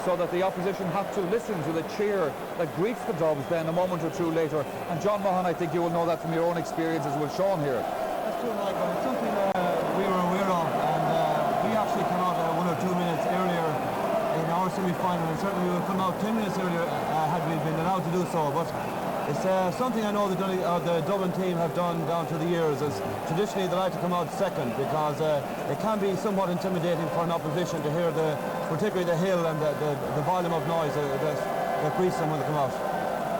so that the opposition have to listen to the cheer that greets the Dubs then a moment or two later. And John Maughan, I think you will know that from your own experience as well, Sean here. That's true, Michael. It's something we were aware of, and we actually came out 1 or 2 minutes earlier in our semi-final, and certainly we would come out 10 minutes earlier had we been allowed to do so. But it's something I know the Dublin team have done down to the years, is traditionally they like to come out second, because it can be somewhat intimidating for an opposition to hear particularly the hill and the volume of noise that greets them when they come out.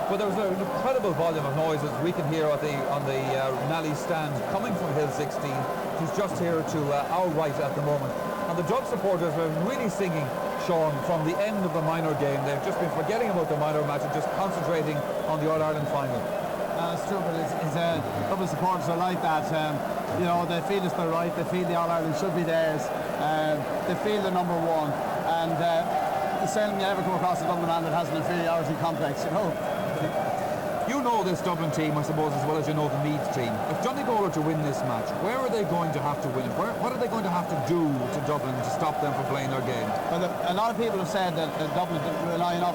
Well, there was an incredible volume of noise as we can hear on the Nally stand coming from Hill 16, who's just here to our right at the moment. And the Dub supporters were really singing, Sean, from the end of the minor game. They've just been forgetting about the minor match and just concentrating on the All-Ireland final. It's true, but Dublin supporters are like that. You know, they feel it's their right, they feel the All-Ireland should be theirs, they feel they're number one, and it's seldom you ever come across a Dublin man that has an inferiority complex, you know. You know this Dublin team, I suppose, as well as you know the Meath team. If Donegal are to win this match, where are they going to have to win it? What are they going to have to do to Dublin to stop them from playing their game? Well, a lot of people have said that Dublin relying on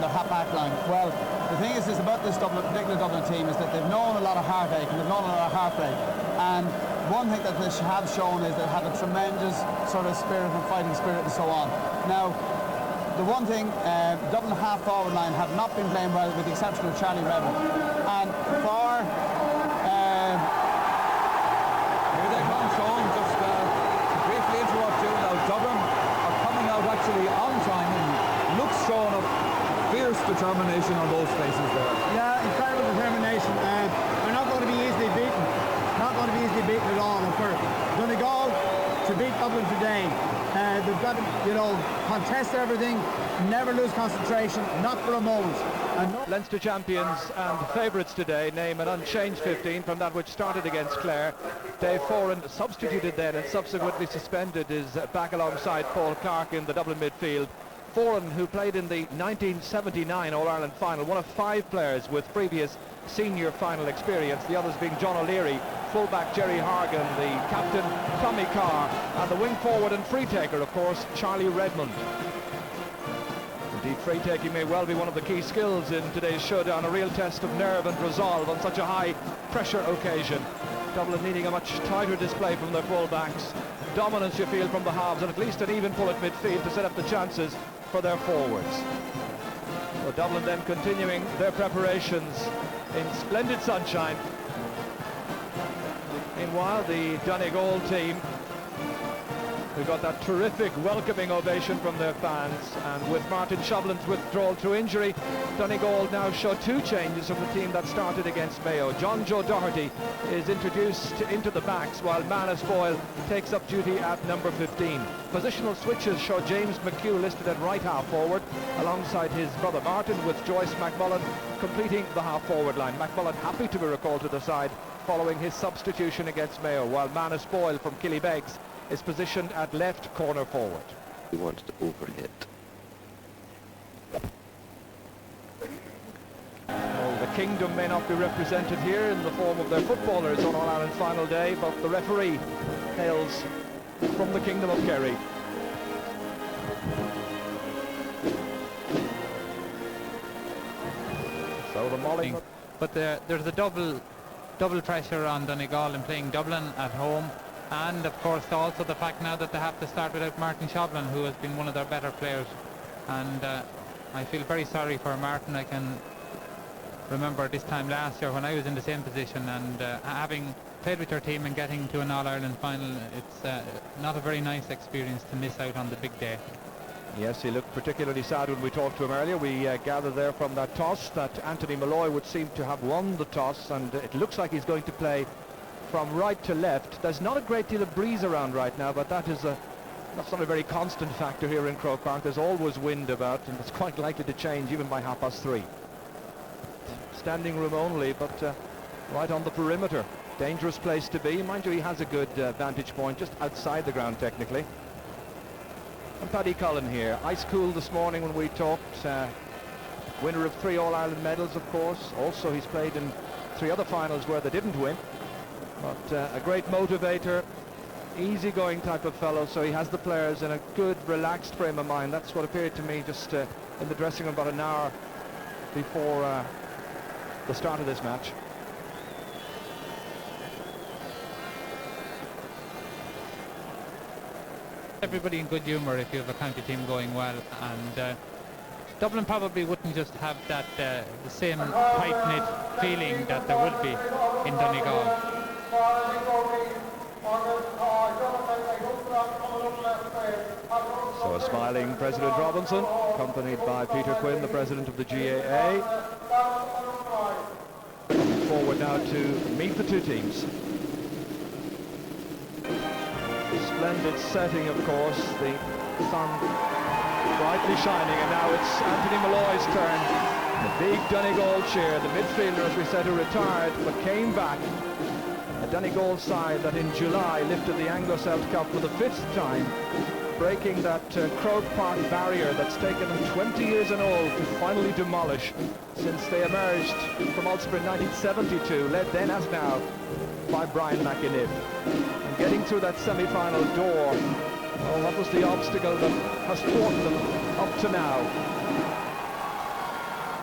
their half-back line. Well, the thing is about this particular Dublin team is that they've known a lot of heartache and they've known a lot of heartbreak. And one thing that they have shown is they have a tremendous sort of spirit and fighting spirit and so on. Now, the one thing, Dublin half-forward line have not been playing well, with the exception of Charlie Redmond. And for... Here they come, Sean, just to briefly interrupt you. Now, Dublin are coming out actually on time, and looks, Sean, of fierce determination on those faces there. Yeah, incredible determination. They're not going to be easily beaten. Not going to be easily beaten at all. And for Donegal to beat Dublin today, they've got to, you know, contest everything, never lose concentration, not for a moment. Leinster champions and favourites today name an unchanged 15 from that which started against Clare. Dave Foran, substituted then and subsequently suspended, is back alongside Paul Clark in the Dublin midfield. Foran, who played in the 1979 All-Ireland final, one of 5 players with previous senior final experience, the others being John O'Leary, fullback Jerry Hargan, the captain Tommy Carr, and the wing forward and free taker, of course, Charlie Redmond. Indeed, free taking may well be one of the key skills in today's showdown, a real test of nerve and resolve on such a high pressure occasion. Dublin needing a much tighter display from their fullbacks, dominance you feel from the halves, and at least an even pull at midfield to set up the chances for their forwards. So Dublin then continuing their preparations in splendid sunshine. Meanwhile, the Donegal team, who got that terrific welcoming ovation from their fans, and with Martin Shoblin's withdrawal through injury, Donegal now show 2 changes from the team that started against Mayo. John Joe Doherty is introduced into the backs, while Manus Boyle takes up duty at number 15. Positional switches show James McHugh listed at right half forward, alongside his brother Martin, with Joyce McMullen completing the half forward line. McMullen happy to be recalled to the side following his substitution against Mayo, while Manus Boyle from Killybegs is positioned at left corner forward. He wants to overhit. Well, the kingdom may not be represented here in the form of their footballers on All-Ireland final day, but the referee hails from the kingdom of Kerry. So the Molly... But there's a double pressure on Donegal in playing Dublin at home, and of course also the fact now that they have to start without Martin Shoblin, who has been one of their better players. And I feel very sorry for Martin. I can remember this time last year when I was in the same position, and having played with your team and getting to an All-Ireland final, it's not a very nice experience to miss out on the big day. Yes, he looked particularly sad when we talked to him earlier. We gathered there from that toss that Anthony Malloy would seem to have won the toss, and it looks like he's going to play from right to left. There's not a great deal of breeze around right now, but that's not a very constant factor here in Croke Park. There's always wind about, and it's quite likely to change even by 3:30. Standing room only, but right on the perimeter. Dangerous place to be. Mind you, he has a good vantage point just outside the ground technically. And Paddy Cullen here, ice cool this morning when we talked, winner of 3 All-Ireland medals, of course. Also, he's played in 3 other finals where they didn't win, but a great motivator, easygoing type of fellow, so he has the players in a good, relaxed frame of mind. That's what appeared to me just in the dressing room about an hour before the start of this match. Everybody in good humour if you have a county team going well, and Dublin probably wouldn't just have that the same tight-knit feeling that there would be in Donegal. So a smiling President Robinson, accompanied by Peter Quinn, the President of the GAA. Coming forward now to meet the two teams. Splendid setting, of course, the sun brightly shining, and now it's Anthony Malloy's turn. The big Donegal cheer, the midfielder, as we said, who retired but came back. A Donegal side that in July lifted the Anglo-Celt Cup for the 5th time, breaking that Croke Park barrier that's taken them 20 years in all to finally demolish since they emerged from Ulster in 1972, led then as now by Brian McInniff. And getting through that semi-final door, oh, what was the obstacle that has fought them up to now?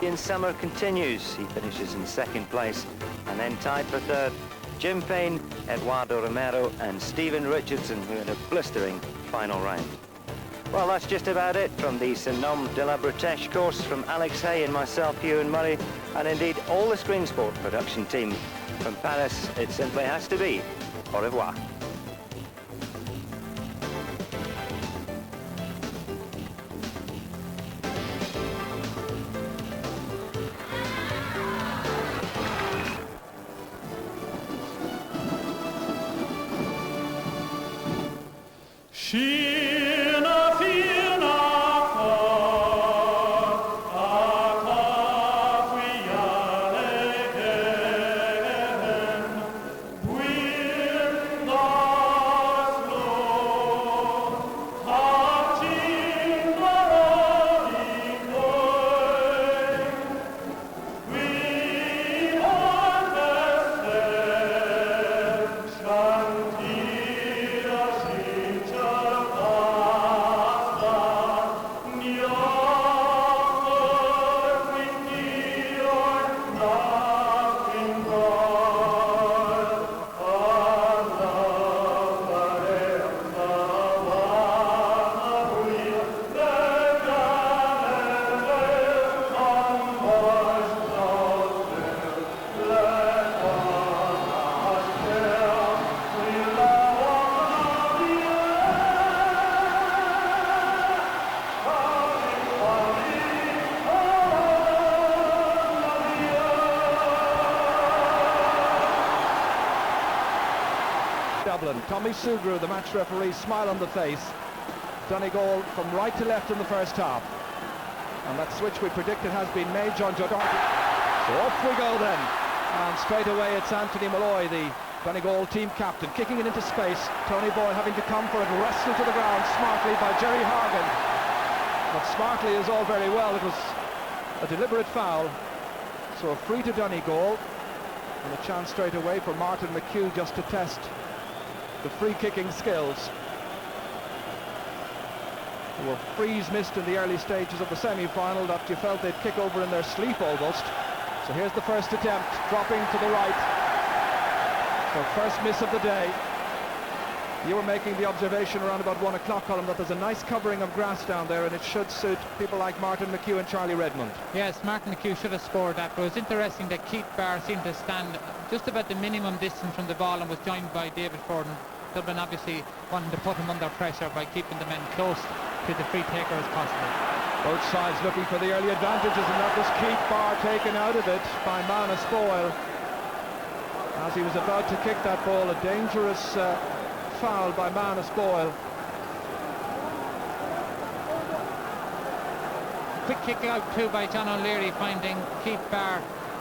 Ian Summer continues. He finishes in 2nd place, and then tied for 3rd, Jim Payne, Eduardo Romero and Stephen Richardson, who had a blistering final round. Well, that's just about it from the Saint-Nom de la Bretèche course. From Alex Hay and myself, Ewan Murray, and indeed all the Screen Sport production team from Paris, it simply has to be au revoir. Dublin. Tommy Sugru, the match referee, smile on the face. Donegal from right to left in the first half. And that switch we predicted has been made, John Jodar. So off we go then. And straight away it's Anthony Malloy, the Donegal team captain, kicking it into space. Tony Boyle having to come for it, wrestled to the ground smartly by Jerry Hargan. But smartly is all very well. It was a deliberate foul. So a free to Donegal. And a chance straight away for Martin McHugh just to test the free kicking skills. There were frees missed in the early stages of the semi-final that you felt they'd kick over in their sleep almost. So here's the first attempt, dropping to the right. So first miss of the day. You were making the observation around about 1 o'clock, Colin, that there's a nice covering of grass down there, and it should suit people like Martin McHugh and Charlie Redmond. Yes, Martin McHugh should have scored that, but it was interesting that Keith Barr seemed to stand just about the minimum distance from the ball and was joined by David Forden. Dublin obviously wanting to put him under pressure by keeping the men close to the free taker as possible. Both sides looking for the early advantages, and that was Keith Barr taken out of it by Manus Boyle. As he was about to kick that ball, a dangerous foul by Manus Boyle. Quick kick out too by John O'Leary, finding Keith Barr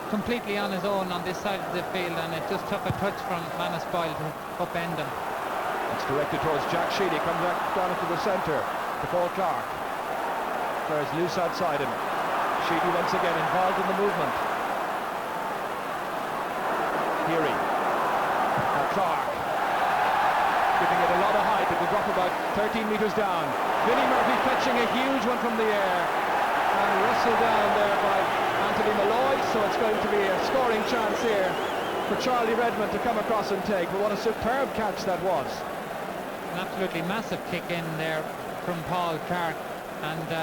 completely on his own on this side of the field, and it just took a touch from Manus Boyle to upend him. It's directed towards Jack Sheedy, comes back down into the centre to Paul Clark. There's loose outside him. Sheedy once again involved in the movement. Heary. Now Clark. giving it a lot of height. It will drop about 13 metres down. Vinnie Murphy fetching a huge one from the air and wrestled down there by Anthony Malloy, so it's going to be a scoring chance here for Charlie Redmond to come across and take. But what a superb catch that was. An absolutely massive kick in there from Paul Clark, and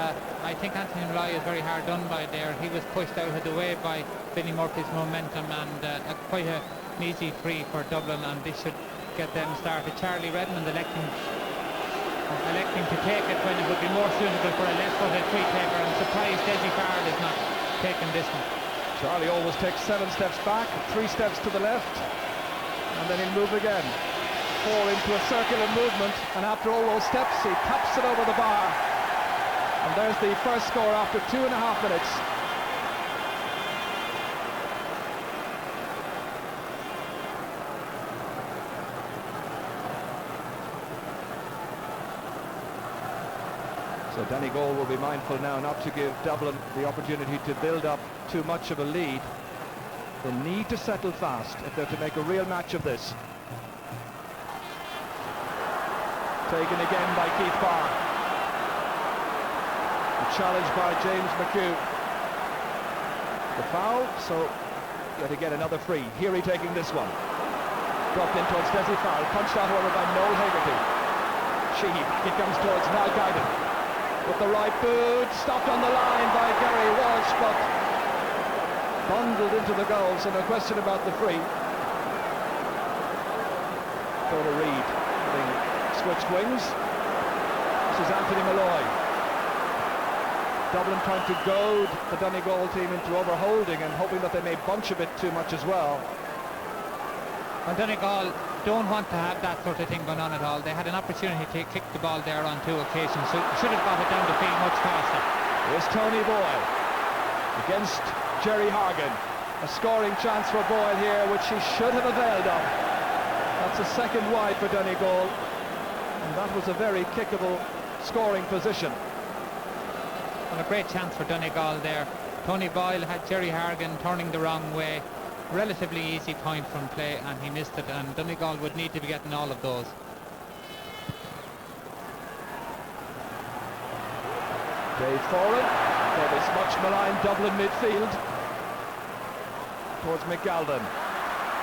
I think Anthony Malloy is very hard done by there. He was pushed out of the way by Vinnie Murphy's momentum, and quite an easy free for Dublin, and this should get them started. Charlie Redmond electing to take it when it would be more suitable for a left-footed free taker. I'm surprised Desi Farrell is not taking this one. Charlie always takes 7 steps back, 3 steps to the left, and then he'll move again. 4 into a circular movement, and after all those steps he taps it over the bar. And there's the first score after 2.5 minutes. So Donegal will be mindful now not to give Dublin the opportunity to build up too much of a lead. They need to settle fast if they're to make a real match of this. Taken again by Keith Barr. A challenge by James McHugh. The foul, so yet again another free. Heary taking this one. Dropped in towards Desi Farrell, punched out over by Noel Hegarty. Sheehy, back it comes towards Niall Guyden. With the right boot, stopped on the line by Gary Walsh, but bundled into the goal, so no question about the free. Tony Reid having switched wings. This is Anthony Malloy. Dublin trying to goad the Donegal team into overholding and hoping that they may bunch a bit too much as well. And Donegal don't want to have that sort of thing going on at all. They had an opportunity to kick the ball there on 2 occasions, so should have got it down the field much faster. Here's Tony Boyle against Jerry Hargan. A scoring chance for Boyle here, which he should have availed of. That's a second wide for Donegal, and that was a very kickable scoring position. And a great chance for Donegal there. Tony Boyle had Jerry Hargan turning the wrong way. Relatively easy point from play, and he missed it, and Donegal would need to be getting all of those. Dave Foran for this much maligned Dublin midfield towards McGalden.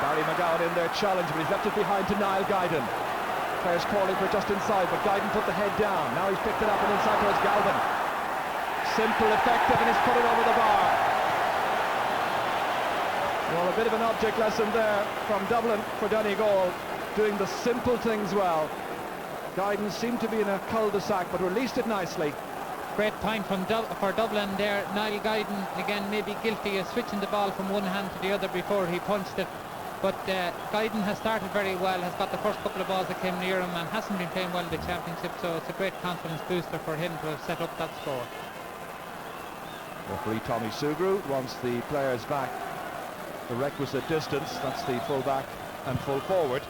Barry McGowan in there challenge, but he's left it behind to Niall Guyden. Players calling for just inside, but Guyden put the head down. Now he's picked it up and inside towards Galvin. Simple, effective, and he's put it over the bar. Well, a bit of an object lesson there from Dublin for Donegal, doing the simple things well. Guyden seemed to be in a cul-de-sac, but released it nicely. Great point from for Dublin there. Niall Guyden again maybe guilty of switching the ball from one hand to the other before he punched it. But Guyden has started very well, has got the first couple of balls that came near him, and hasn't been playing well in the championship, so it's a great confidence booster for him to have set up that score. Referee Tommy Sugru wants the players back the requisite distance. That's the full back and full forward.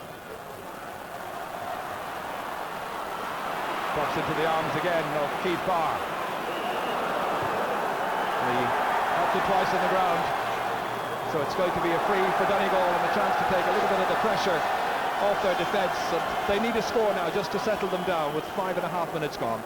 Drops into the arms again of Keith Barr. He helped it twice on the ground, so it's going to be a free for Donegal and a chance to take a little bit of the pressure off their defence. And they need a score now just to settle them down with 5.5 minutes gone.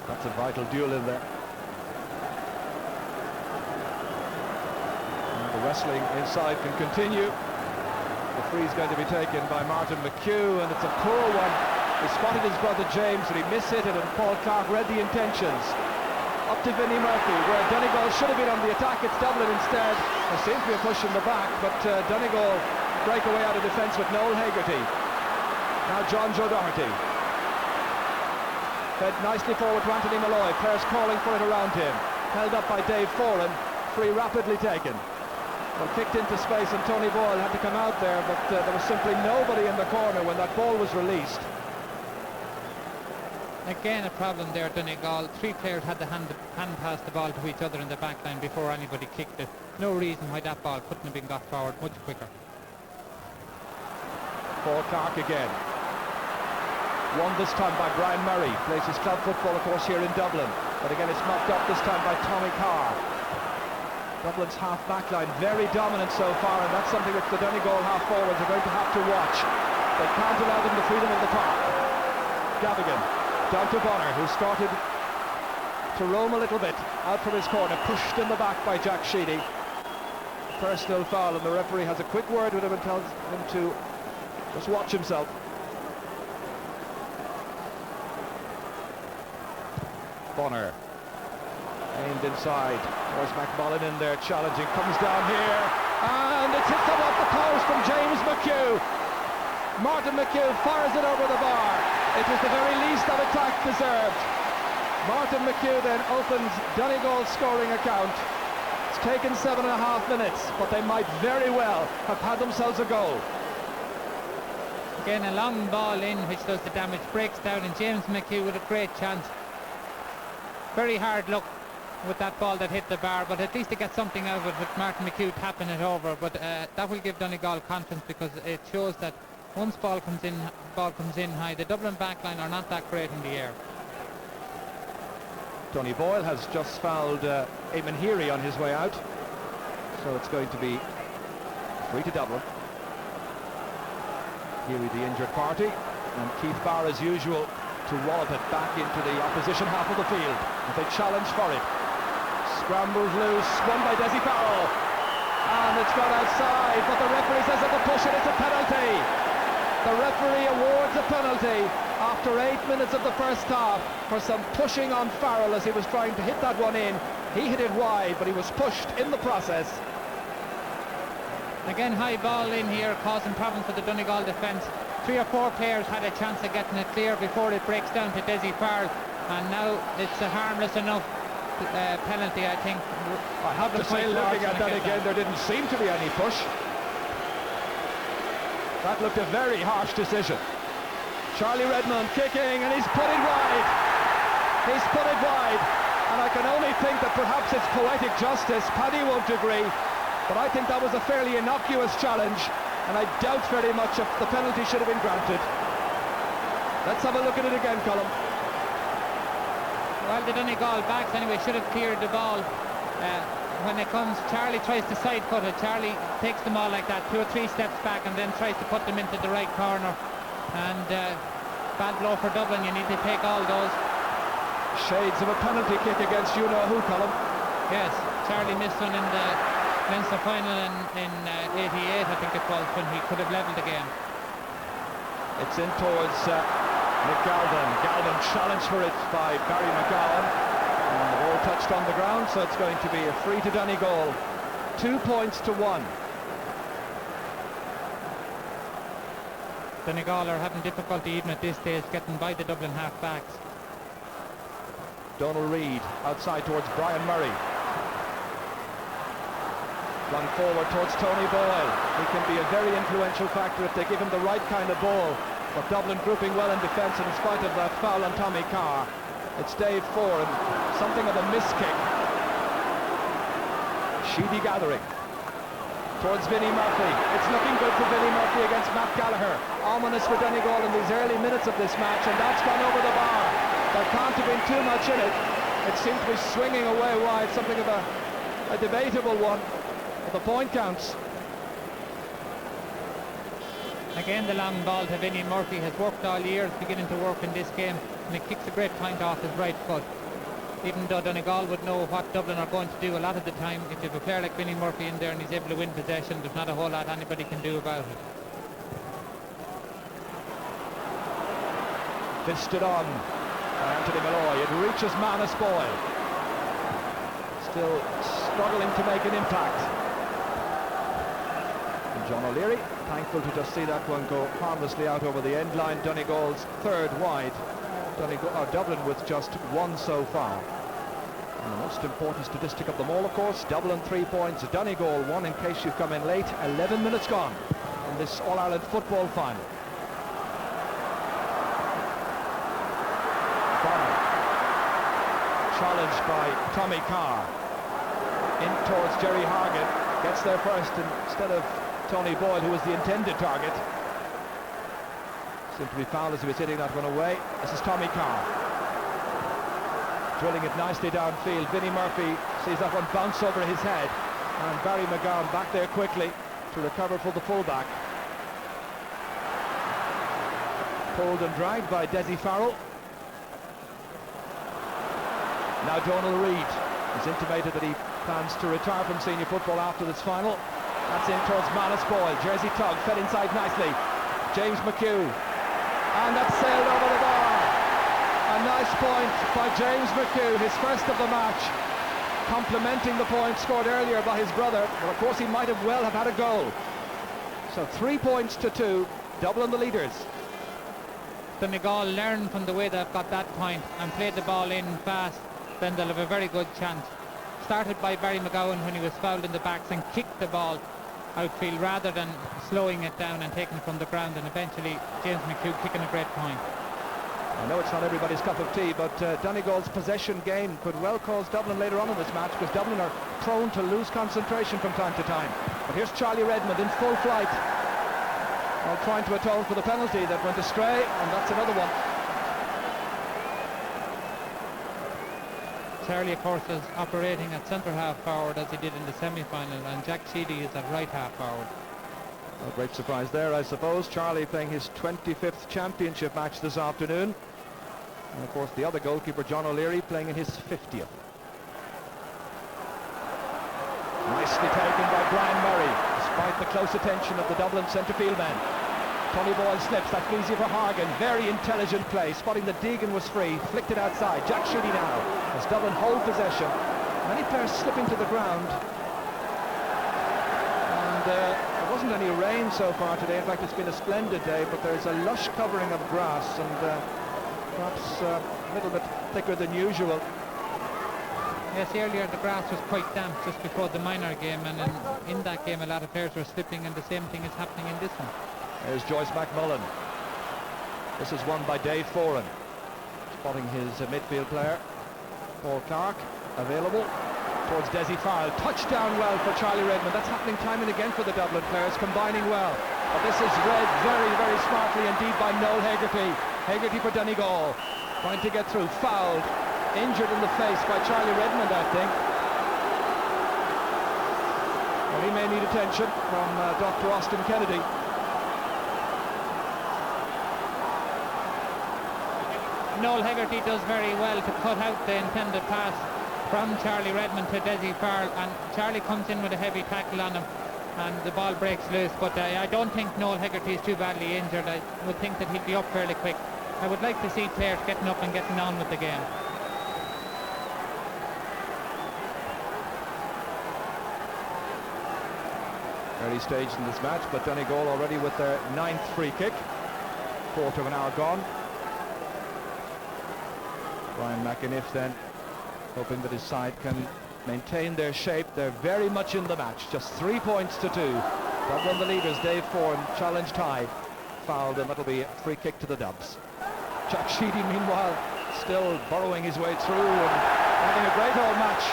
That's a vital duel in there. And the wrestling inside can continue. The free's going to be taken by Martin McHugh, and it's a poor one. He spotted his brother James, but he mishit it, and Paul Clark read the intentions. Up to Vinnie Murphy, where Donegal should have been on the attack. It's Dublin instead. There seems to be a push in the back, but Donegal break away out of defence with Noel Hegarty. Now John Joe Doherty. Fed nicely forward to Anthony Malloy. Players calling for it around him. Held up by Dave Foran. Free rapidly taken. Well, kicked into space, and Tony Boyle had to come out there, but there was simply nobody in the corner when that ball was released. Again, a problem there, Donegal. 3 players had to hand pass the ball to each other in the back line before anybody kicked it. No reason why that ball couldn't have been got forward much quicker. Paul Clark again. Won this time by Brian Murray. Plays his club football, of course, here in Dublin. But again, it's mopped up this time by Tommy Carr. Dublin's half-back line very dominant so far, and that's something that the Donegal half-forwards are going to have to watch. They can't allow them the freedom of the park. Gavigan, down to Bonner, who started to roam a little bit out from his corner, pushed in the back by Jack Sheedy. Personal foul, and the referee has a quick word with him and tells him to just watch himself. Bonner aimed inside. There's McMullen in there challenging, comes down here, and it's hit off the post from James McHugh. Martin McHugh fires it over the bar. It was the very least that attack deserved. Martin McHugh then opens Donegal's scoring account. It's taken 7.5 minutes, but they might very well have had themselves a goal. Again, a long ball in which does the damage, breaks down, and James McHugh with a great chance. Very hard luck with that ball that hit the bar, but at least they get something out of it with Martin McHugh tapping it over. But that will give Donegal confidence, because it shows that once ball comes in high, the Dublin backline are not that great in the air. Tony Boyle has just fouled Eamon Heary on his way out, so it's going to be free to Dublin. Heary the injured party, and Keith Barr as usual to wallop it back into the opposition half of the field as they challenge for it. Scrambles loose, won by Desi Farrell, and it's gone outside, but the referee says at the push it, it's a penalty. The referee awards a penalty after 8 minutes of the first half for some pushing on Farrell as he was trying to hit that one in. He hit it wide, but he was pushed in the process. Again, high ball in here, causing problems for the Donegal defence. 3 or 4 players had a chance of getting it clear before it breaks down to Desi Farrell, and now it's a harmless enough penalty, I think. I have to say, looking at that again, there didn't seem to be any push. That looked a very harsh decision. Charlie Redmond kicking, and he's put it wide. He's put it wide, and I can only think that perhaps it's poetic justice. Paddy won't agree, but I think that was a fairly innocuous challenge, and I doubt very much if the penalty should have been granted. Let's have a look at it again, Colm. Well, the Donegal backs anyway should have cleared the ball. When it comes, Charlie tries to side cut it. Charlie takes them all like that, 2 or 3 steps back, and then tries to put them into the right corner. And bad blow for Dublin. You need to take all those. Shades of a penalty kick against you-know-who, Colm. Yes, Charlie missed one in the Leinster final in 88, I think it was, when he could have levelled the game. It's in towards Nick Galvin. Galvin challenged for it by Barry McGowan. And the ball touched on the ground, so it's going to be a free to Donegal. 2 points to 1. Donegal are having difficulty even at this stage getting by the Dublin half-backs. Donald Reid outside towards Brian Murray. Flung forward towards Tony Boyle. He can be a very influential factor if they give him the right kind of ball. But Dublin grouping well in defence in spite of that foul on Tommy Carr. It's Dave Ford, something of a miss kick. Sheedy gathering towards Vinnie Murphy. It's looking good for Vinnie Murphy against Matt Gallagher. Ominous for Donegal in these early minutes of this match, and that's gone over the bar. There can't have been too much in it. It seems to be swinging away wide, something of a debatable one, but the point counts. Again, the long ball to Vinnie Murphy has worked all year, it's beginning to work in this game, and he kicks a great point off his right foot. Even though Donegal would know what Dublin are going to do a lot of the time, if you have a player like Vinnie Murphy in there and he's able to win possession, there's not a whole lot anybody can do about it. Fisted on by Anthony Malloy. It reaches Manus Boyle. Still struggling to make an impact. And John O'Leary, thankful to just see that one go harmlessly out over the end line. Donegal's third wide. Dublin with just 1 so far. And the most important statistic of them all, of course, Dublin 3 points, Donegal 1 in case you've come in late. 11 minutes gone in this All-Ireland football final. Bonner, challenged by Tommy Carr. In towards Jerry Hargan, gets there first instead of Tony Boyle, who was the intended target. Seemed to be fouled as he was hitting that one away. This is Tommy Carr. drilling it nicely downfield. Vinnie Murphy sees that one bounce over his head, and Barry McGowan back there quickly to recover for the fullback. Pulled and dragged by Desi Farrell. Now Donald Reid has intimated that he plans to retire from senior football after this final. That's in towards Manus Boyle. Jersey Tug fed inside nicely. James McHugh. And that's sailed over the bar. A nice point by James McHugh, his first of the match, complementing the point scored earlier by his brother. But of course he might have well have had a goal. So 3 points to 2. Dublin the leaders. Donegal learned from the way they've got that point and played the ball in fast, then they'll have a very good chance. Started by Barry McGowan when he was fouled in the backs and kicked the ball outfield rather than slowing it down and taking it from the ground, and eventually James McHugh kicking a great point. I know it's not everybody's cup of tea, but Donegal's possession game could well cause Dublin later on in this match, because Dublin are prone to lose concentration from time to time. But here's Charlie Redmond in full flight, trying to atone for the penalty that went astray, and that's another one. Charlie, of course, is operating at centre half forward as he did in the semi-final, and Jack Sheedy is at right half forward. A great surprise there, I suppose. Charlie playing his 25th championship match this afternoon, and of course the other goalkeeper, John O'Leary, playing in his 50th. Nicely taken by Brian Murray, despite the close attention of the Dublin centre field men. Tony Boyle slips, that's easy for Hargan. Very intelligent play, spotting that Deegan was free, flicked it outside. Jack Sheedy now, as Dublin hold possession. Many players slipping to the ground. And there wasn't any rain so far today. In fact, it's been a splendid day, but there's a lush covering of grass, and perhaps a little bit thicker than usual. Yes, earlier the grass was quite damp just before the minor game, and in that game a lot of players were slipping, and the same thing is happening in this one. There's Joyce McMullen. This is won by Dave Foran, spotting his midfield player. Paul Clark available towards Desi Farrell. Touchdown well for Charlie Redmond. That's happening time and again for the Dublin players, combining well. But this is read very, very smartly indeed by Noel Hegarty. Hegarty for Donegal, trying to get through. Fouled, injured in the face by Charlie Redmond, I think. Well, he may need attention from Dr. Austin Kennedy. Noel Hegarty does very well to cut out the intended pass from Charlie Redmond to Desi Farrell, and Charlie comes in with a heavy tackle on him and the ball breaks loose, but I don't think Noel Hegarty is too badly injured. I would think that he'd be up fairly quick. I would like to see players getting up and getting on with the game. Early stage in this match, but Donegal already with their 9th free kick. Quarter of an hour gone. Brian McAniff then hoping that his side can maintain their shape. They're very much in the match, just 3 points to 2. Dublin the leaders. Dave Foran challenged high, fouled, and that'll be a free kick to the Dubs. Jack Sheedy meanwhile still burrowing his way through and having a great old match.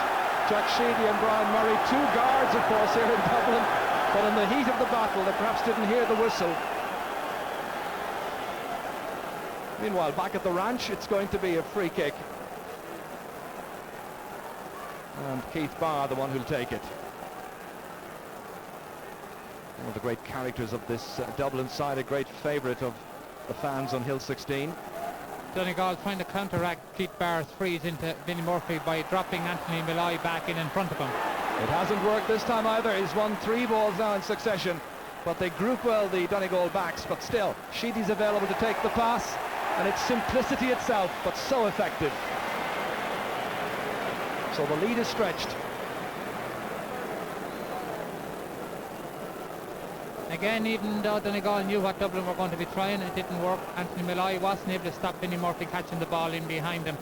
Jack Sheedy and Brian Murray, 2 guards of course here in Dublin, but in the heat of the battle they perhaps didn't hear the whistle. Meanwhile, back at the ranch, it's going to be a free kick. And Keith Barr, the one who'll take it. One of the great characters of this Dublin side, a great favourite of the fans on Hill 16. Donegal trying to counteract Keith Barr's freeze into Vinnie Murphy by dropping Anthony Malloy back in front of him. It hasn't worked this time either. He's won 3 balls now in succession. But they group well, the Donegal backs. But still, Sheedy's available to take the pass. And it's simplicity itself, but so effective. So the lead is stretched. Again, even though Donegal knew what Dublin were going to be trying, it didn't work. Anthony Malloy wasn't able to stop Vinnie Murphy catching the ball in behind him.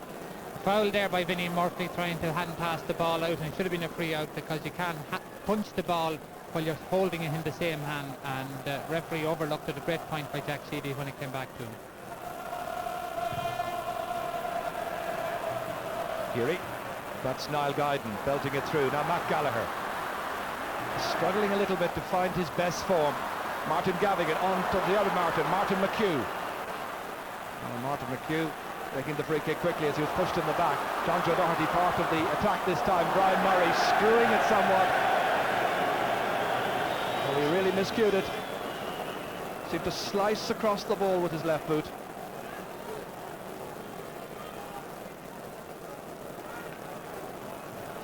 Foul there by Vinnie Murphy, trying to hand pass the ball out, and it should have been a free out, because you can't punch the ball while you're holding it in the same hand, and the referee overlooked it. A great point by Jack Sheedy when it came back to him. Geary, that's Niall Guyden belting it through. Now Matt Gallagher struggling a little bit to find his best form. Martin Gavigan on to the other Martin McHugh. Martin McHugh taking the free kick quickly as he was pushed in the back. John Joe Doherty part of the attack this time. Brian Murray screwing it somewhat. Well, he really miscued it. Seemed to slice across the ball with his left boot.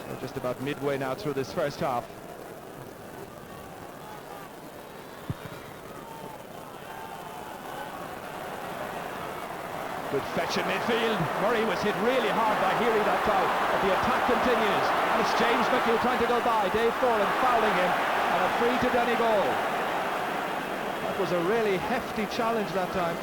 So just about midway now through this first half. Good fetch in midfield. Murray was hit really hard by Healy that time, but the attack continues. And it's James McHugh trying to go by. Dave Foran fouling him, and a free to Donegal. That was a really hefty challenge that time.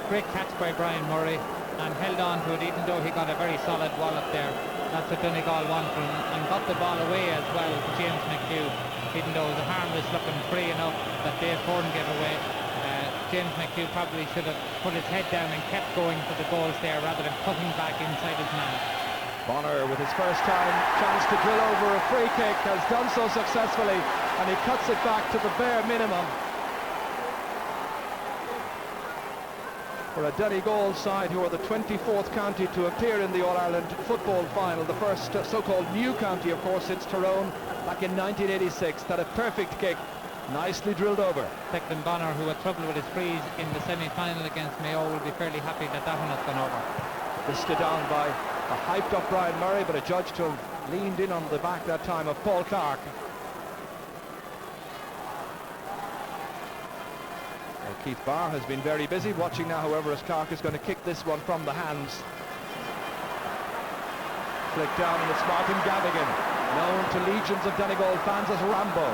Great catch by Brian Murray, and held on to it even though he got a very solid wallop there. That's what Donegal won from him, and got the ball away as well to James McHugh, even though the harm was looking free enough that Dave Foran gave away. James McHugh probably should have put his head down and kept going for the goals there rather than cutting back inside his man. Bonner with his first time chance to drill over a free kick has done so successfully, and he cuts it back to the bare minimum. For a Donegal side who are the 24th county to appear in the All-Ireland football final, the first so-called new county, of course, since Tyrone back in 1986. That a perfect kick, nicely drilled over. Declan Bonner, who had trouble with his frees in the semi-final against Mayo, will be fairly happy that that one has gone over. Listed down by a hyped-up Brian Murray, but a judge to have leaned in on the back that time of Paul Clark. Keith Barr has been very busy watching now, however, as Clark is going to kick this one from the hands. Flick down, and it's Martin Gavigan, known to legions of Donegal fans as Rambo.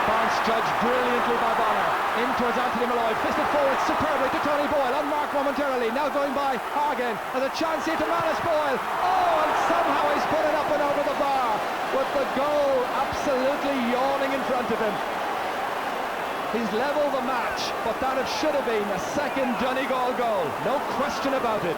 Bounce judged brilliantly by Bonner. In towards Anthony Malloy, fisted forward superbly to Tony Boyle, unmarked momentarily, now going by Hagen. There's a chance here to Manus Boyle. Oh, and somehow he's put it up and over the bar, with the goal absolutely yawning in front of him. He's levelled the match, but that it should have been a second Donegal goal, no question about it.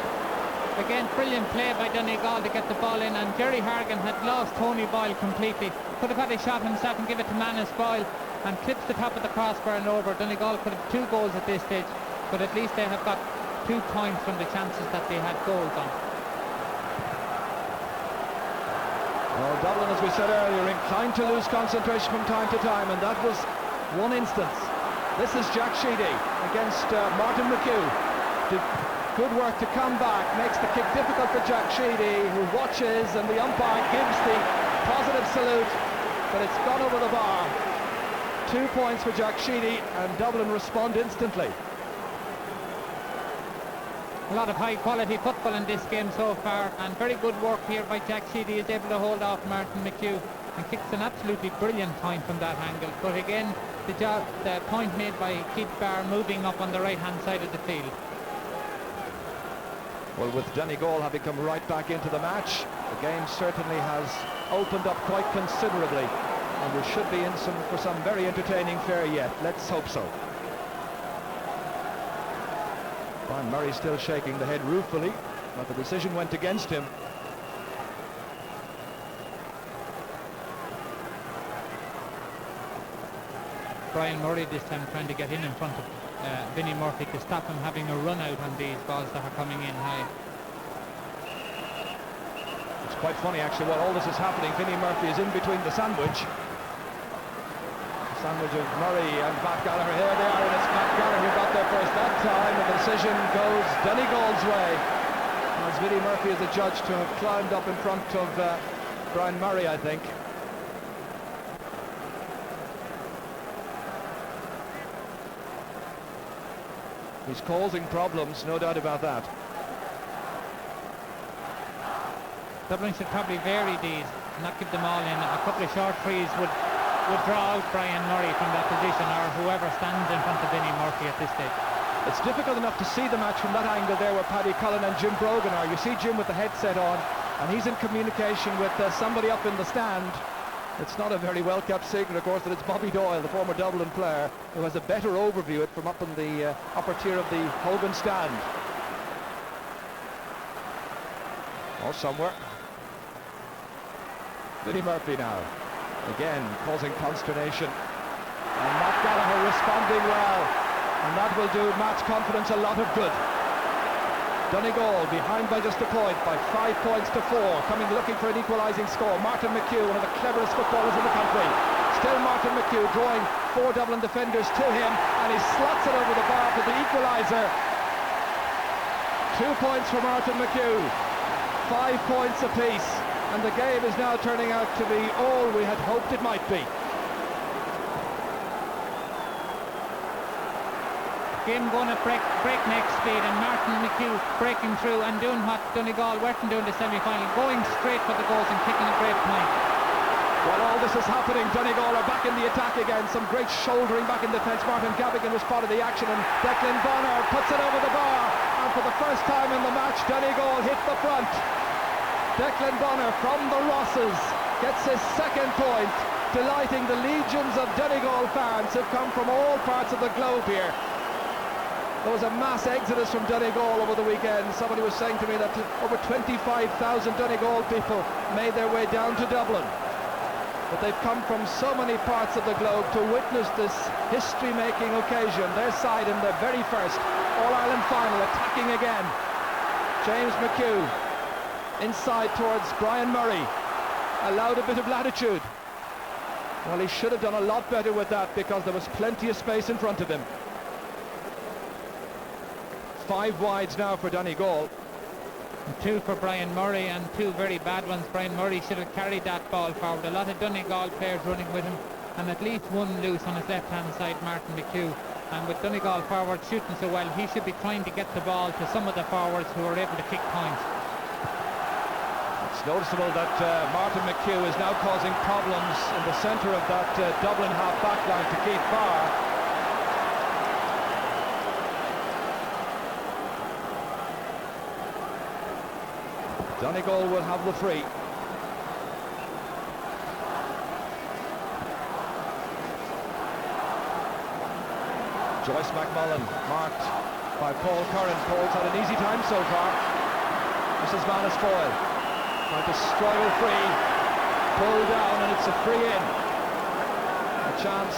Again, brilliant play by Donegal to get the ball in, and Jerry Hargan had lost Tony Boyle completely. Could have had a shot himself and give it to Manus Boyle, and clips the top of the crossbar and over. Donegal could have 2 goals at this stage, but at least they have got 2 points from the chances that they had goals on. Well, Dublin, as we said earlier, inclined to lose concentration from time to time, and that was one instance. This is Jack Sheedy against Martin McHugh. Good work to come back, makes the kick difficult for Jack Sheedy, who watches, and the umpire gives the positive salute, but it's gone over the bar. 2 points for Jack Sheedy, and Dublin respond instantly. A lot of high quality football in this game so far, and very good work here by Jack Sheedy. Is able to hold off Martin McHugh and kicks an absolutely brilliant point from that angle. But again, the point made by Keith Barr moving up on the right hand side of the field. Well, with Donegal having come right back into the match, the game certainly has opened up quite considerably, and we should be in for some very entertaining fare yet. Let's hope so. Brian Murray still shaking the head ruefully, but the decision went against him. Brian Murray this time trying to get in front of Vinnie Murphy to stop him having a run out on these balls that are coming in high. It's quite funny actually, while all this is happening, Vinnie Murphy is in between the sandwich. The sandwich of Murray and Pat Gallagher. Here they are, and it's Pat Gallagher who got there first that time, and the decision goes Donegal's way. As Vinnie Murphy is a judge to have climbed up in front of Brian Murray, I think. He's causing problems, no doubt about that. Dublin should probably vary these, not give them all in. A couple of short frees would draw out Brian Murray from that position, or whoever stands in front of Vinnie Murphy at this stage. It's difficult enough to see the match from that angle there where Paddy Cullen and Jim Brogan are. You see Jim with the headset on, and he's in communication with somebody up in the stand. It's not a very well-kept secret, of course, that it's Bobby Doyle, the former Dublin player, who has a better overview it from up in the upper tier of the Hogan stand. Or somewhere. Vinnie Murphy now, again causing consternation. And Matt Gallagher They're responding well, and that will do match confidence a lot of good. Donegal behind by just a point, by 5 points to 4, coming looking for an equalising score. Martin McHugh, one of the cleverest footballers in the country. Still Martin McHugh drawing 4 Dublin defenders to him, and he slots it over the bar for the equaliser. 2 points for Martin McHugh, 5 points apiece, and the game is now turning out to be all we had hoped it might be. Game going at breakneck speed, and Martin McHugh breaking through and doing what Donegal weren't doing the semi-final, going straight for the goals and kicking a great point. While all this is happening, Donegal are back in the attack again. Some great shouldering back in defence. Martin Gavigan was part of the action, and Declan Bonner puts it over the bar. And for the first time in the match, Donegal hit the front. Declan Bonner from the Rosses gets his second point, delighting the legions of Donegal fans who've come from all parts of the globe here. There was a mass exodus from Donegal over the weekend. Somebody was saying to me that over 25,000 Donegal people made their way down to Dublin. But they've come from so many parts of the globe to witness this history-making occasion. Their side in the very first All-Ireland final, attacking again. James McHugh inside towards Brian Murray, allowed a bit of latitude. Well, he should have done a lot better with that, because there was plenty of space in front of him. 5 wides now for Donegal. 2 for Brian Murray, and 2 very bad ones. Brian Murray should have carried that ball forward. A lot of Donegal players running with him, and at least one loose on his left-hand side, Martin McHugh. And with Donegal forward shooting so well, he should be trying to get the ball to some of the forwards who are able to kick points. It's noticeable that Martin McHugh is now causing problems in the centre of that Dublin half-back line to Keith Barr. Donegal will have the free. Joyce McMullen marked by Paul Curran. Paul's had an easy time so far. This is Manus Foyle trying to struggle free, pull down, and it's a free in. A chance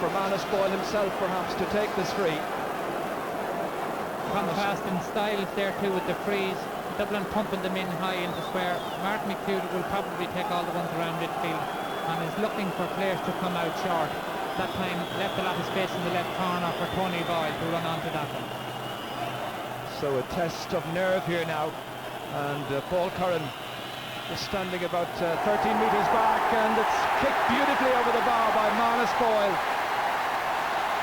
for Manus Foyle himself perhaps to take this free. Contrast in styles there too with the frees. Dublin pumping them in high into square. Martin McHugh will probably take all the ones around midfield and is looking for players to come out short. That time left a lot of space in the left corner for Tony Boyle to run onto that one. So a test of nerve here now, and Paul Curran is standing about 13 metres back, and it's kicked beautifully over the bar by Manus Boyle.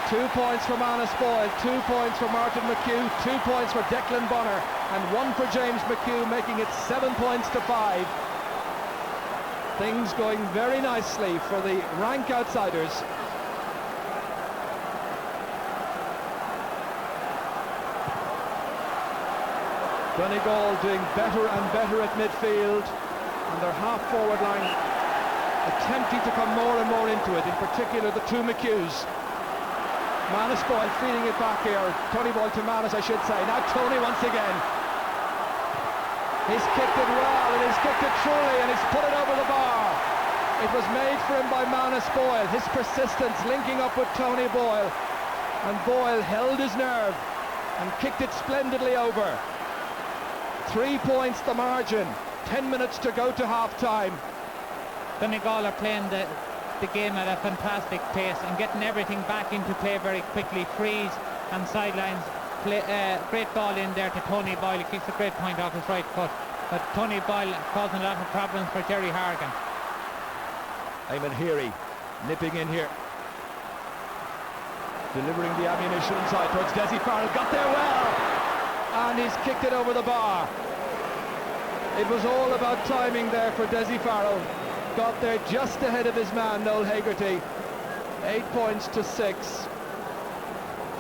2 points for Manus Boyle, 2 points for Martin McHugh, 2 points for Declan Bonner, and 1 for James McHugh, making it 7 points to 5. Things going very nicely for the rank outsiders. Donegal doing better and better at midfield, and their half-forward line attempting to come more and more into it, in particular the 2 McHughs. Manus Boyle feeding it back here. Tony Boyle to Manus, I should say. Now Tony once again. He's kicked it well, and he's kicked it truly, and he's put it over the bar. It was made for him by Manus Boyle. His persistence linking up with Tony Boyle. And Boyle held his nerve and kicked it splendidly over. 3 points the margin. 10 minutes to go to half-time. Donegal are playing the game at a fantastic pace and getting everything back into play very quickly. Frees and sidelines. Great ball in there to Tony Boyle. He kicks a great point off his right foot. But Tony Boyle causing a lot of problems for Jerry Hargan. Eamon Heary nipping in here. Delivering the ammunition inside towards Desi Farrell. Got there well. And he's kicked it over the bar. It was all about timing there for Desi Farrell. Got there just ahead of his man, Noel Hegarty. 8 points to 6.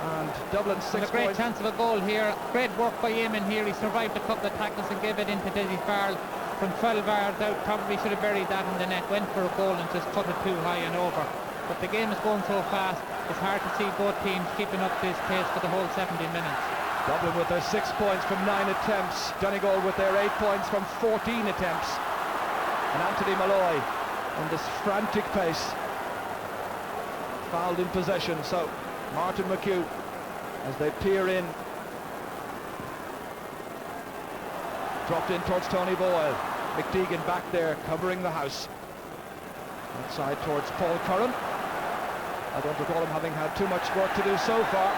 And Dublin 6 points. A great chance of a goal here. Great work by Eamon here. He survived a couple of tackles and gave it into Desi Farrell from 12 yards out. Probably should have buried that in the net. Went for a goal and just cut it too high and over. But the game is going so fast, it's hard to see both teams keeping up this pace for the whole 70 minutes. Dublin with their 6 points from 9 attempts. Donegal with their 8 points from 14 attempts. And Anthony Malloy on this frantic pace. fouled in possession. So Martin McHugh, as they peer in, dropped in towards Tony Boyle. McDeegan back there covering the house. Outside towards Paul Curran. I don't recall him having had too much work to do so far.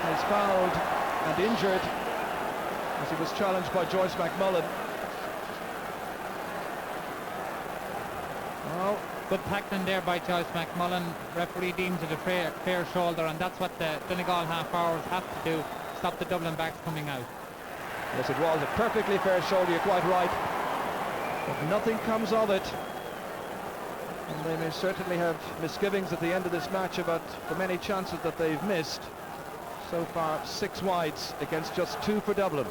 He's fouled and injured as he was challenged by Joyce McMullen. Oh, good tackling there by Joyce McMullen. Referee deems it a fair shoulder, and that's what the Donegal half-hours have to do, stop the Dublin backs coming out. Yes, it was a perfectly fair shoulder, you're quite right. But nothing comes of it. And they may certainly have misgivings at the end of this match about the many chances that they've missed. So far, 6 wides against just 2 for Dublin.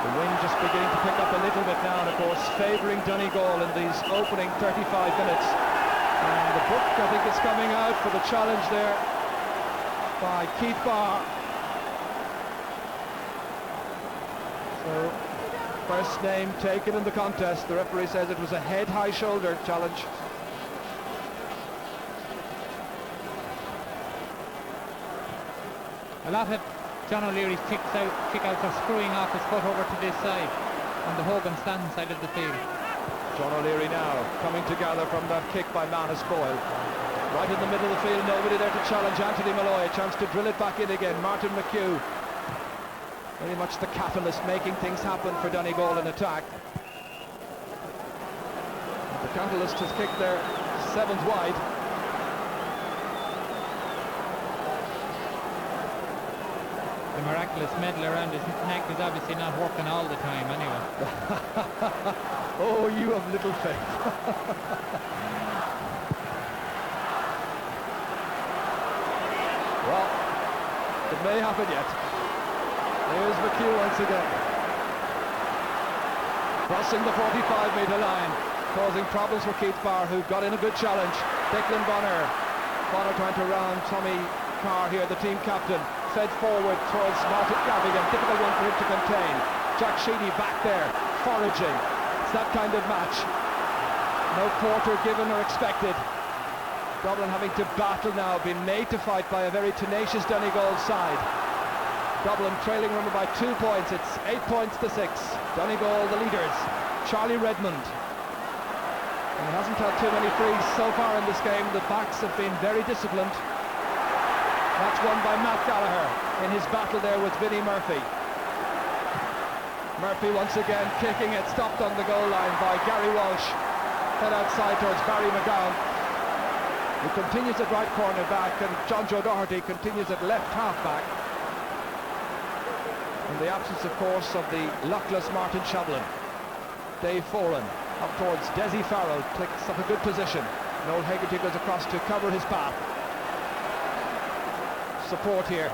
The wind just beginning to pick up a little bit now, and of course favouring Donegal in these opening 35 minutes. And the book, I think, is coming out for the challenge there by Keith Barr. So, first name taken in the contest. The referee says it was a head, high shoulder challenge. A lot of John O'Leary's kick-outs are screwing off his foot over to this side, on the Hogan stand side of the field. John O'Leary now coming to gather from that kick by Manus Boyle. Right in the middle of the field, nobody there to challenge Anthony Malloy. A chance to drill it back in again. Martin McHugh, very much the catalyst, making things happen for Donegal in attack. The catalyst has kicked their 7th wide. The miraculous medal around his neck is obviously not working all the time anyway. Oh, you have little faith. Well, it may happen yet. Here's McHugh once again. Crossing the 45-metre line, causing problems for Keith Barr, who got in a good challenge. Declan Bonner. Bonner trying to round Tommy Carr here, the team captain. Fed forward towards Martin Gavigan. Difficult one for him to contain. Jack Sheedy back there, foraging. It's that kind of match. No quarter given or expected. Dublin having to battle now, being made to fight by a very tenacious Donegal side. Dublin trailing Rummer by 2 points. It's 8 points to 6. Donegal the leaders. Charlie Redmond. And he hasn't had too many frees so far in this game. The backs have been very disciplined. That's won by Matt Gallagher in his battle there with Vinnie Murphy. Murphy once again kicking it, stopped on the goal line by Gary Walsh. Head outside towards Barry McGowan, who continues at right corner back, and John Joe Doherty continues at left half back. In the absence, of course, of the luckless Martin Shavlin. Dave Foran up towards Desi Farrell, takes up a good position. Noel Hegarty goes across to cover his path. Support here.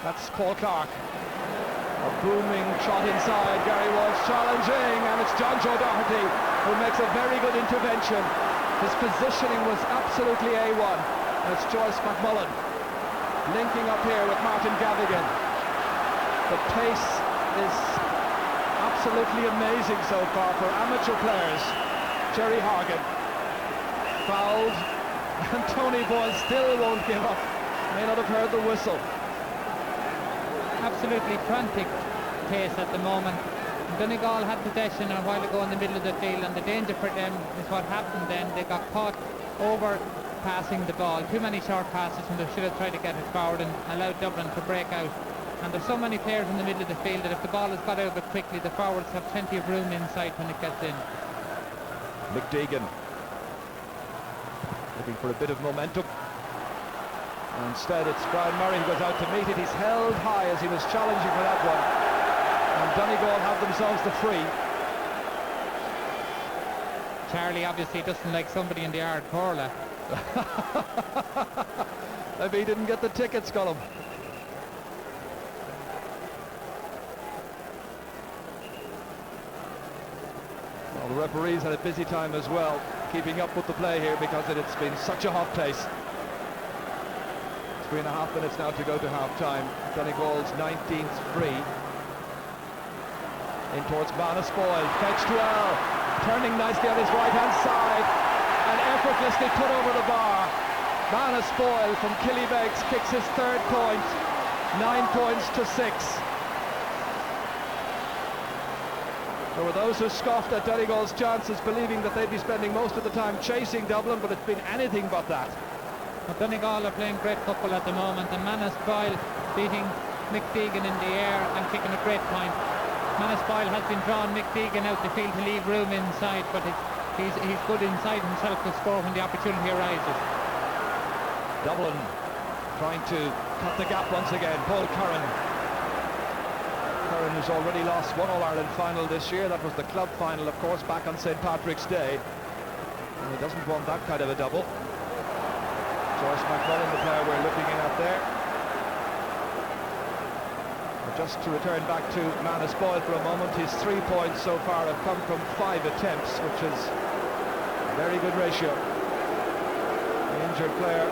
That's Paul Clark. A booming shot inside. Gary Walsh challenging, and it's John Joe Doherty who makes a very good intervention. His positioning was absolutely A1. And it's Joyce McMullen linking up here with Martin Gavigan. The pace is absolutely amazing so far for amateur players. Jerry Hargan fouled, and Tony Boyle still won't give up. May not have heard the whistle. Absolutely frantic pace at the moment. Donegal had possession a while ago in the middle of the field, and the danger for them is what happened then. They got caught over passing the ball. Too many short passes, and they should have tried to get it forward and allowed Dublin to break out. And there's so many players in the middle of the field that if the ball has got out of it quickly, the forwards have plenty of room inside when it gets in. McDeegan looking for a bit of momentum. Instead, it's Brian Murray who goes out to meet it. He's held high as he was challenging for that one. And Donegal have themselves the free. Charlie obviously doesn't like somebody in the yard corner. Maybe he didn't get the tickets, Colm. Well, the referees had a busy time as well, keeping up with the play here because it's been such a hot pace. 3.5 minutes now to go to half-time. Donegal's 19th free. In towards Manus Boyle, fetched well. turning nicely on his right-hand side and effortlessly put over the bar. Manus Boyle from Killybegs kicks his third point, 9 points to 6. There were those who scoffed at Donegal's chances, believing that they'd be spending most of the time chasing Dublin, but it's been anything but that. But Donegal are playing great football at the moment, and Manus Boyle beating Mick Deegan in the air and kicking a great point. Manus Boyle has been drawing Mick Deegan out the field to leave room inside, but he's good inside himself to score when the opportunity arises. Dublin trying to cut the gap once again. Paul Curran. Curran has already lost one All-Ireland final this year. That was the club final, of course, back on St. Patrick's Day. And he doesn't want that kind of a double. Joyce McMullen, the player we're looking at there. Just to return back to Manus Boyle for a moment, his 3 points so far have come from 5 attempts, which is a very good ratio. The injured player,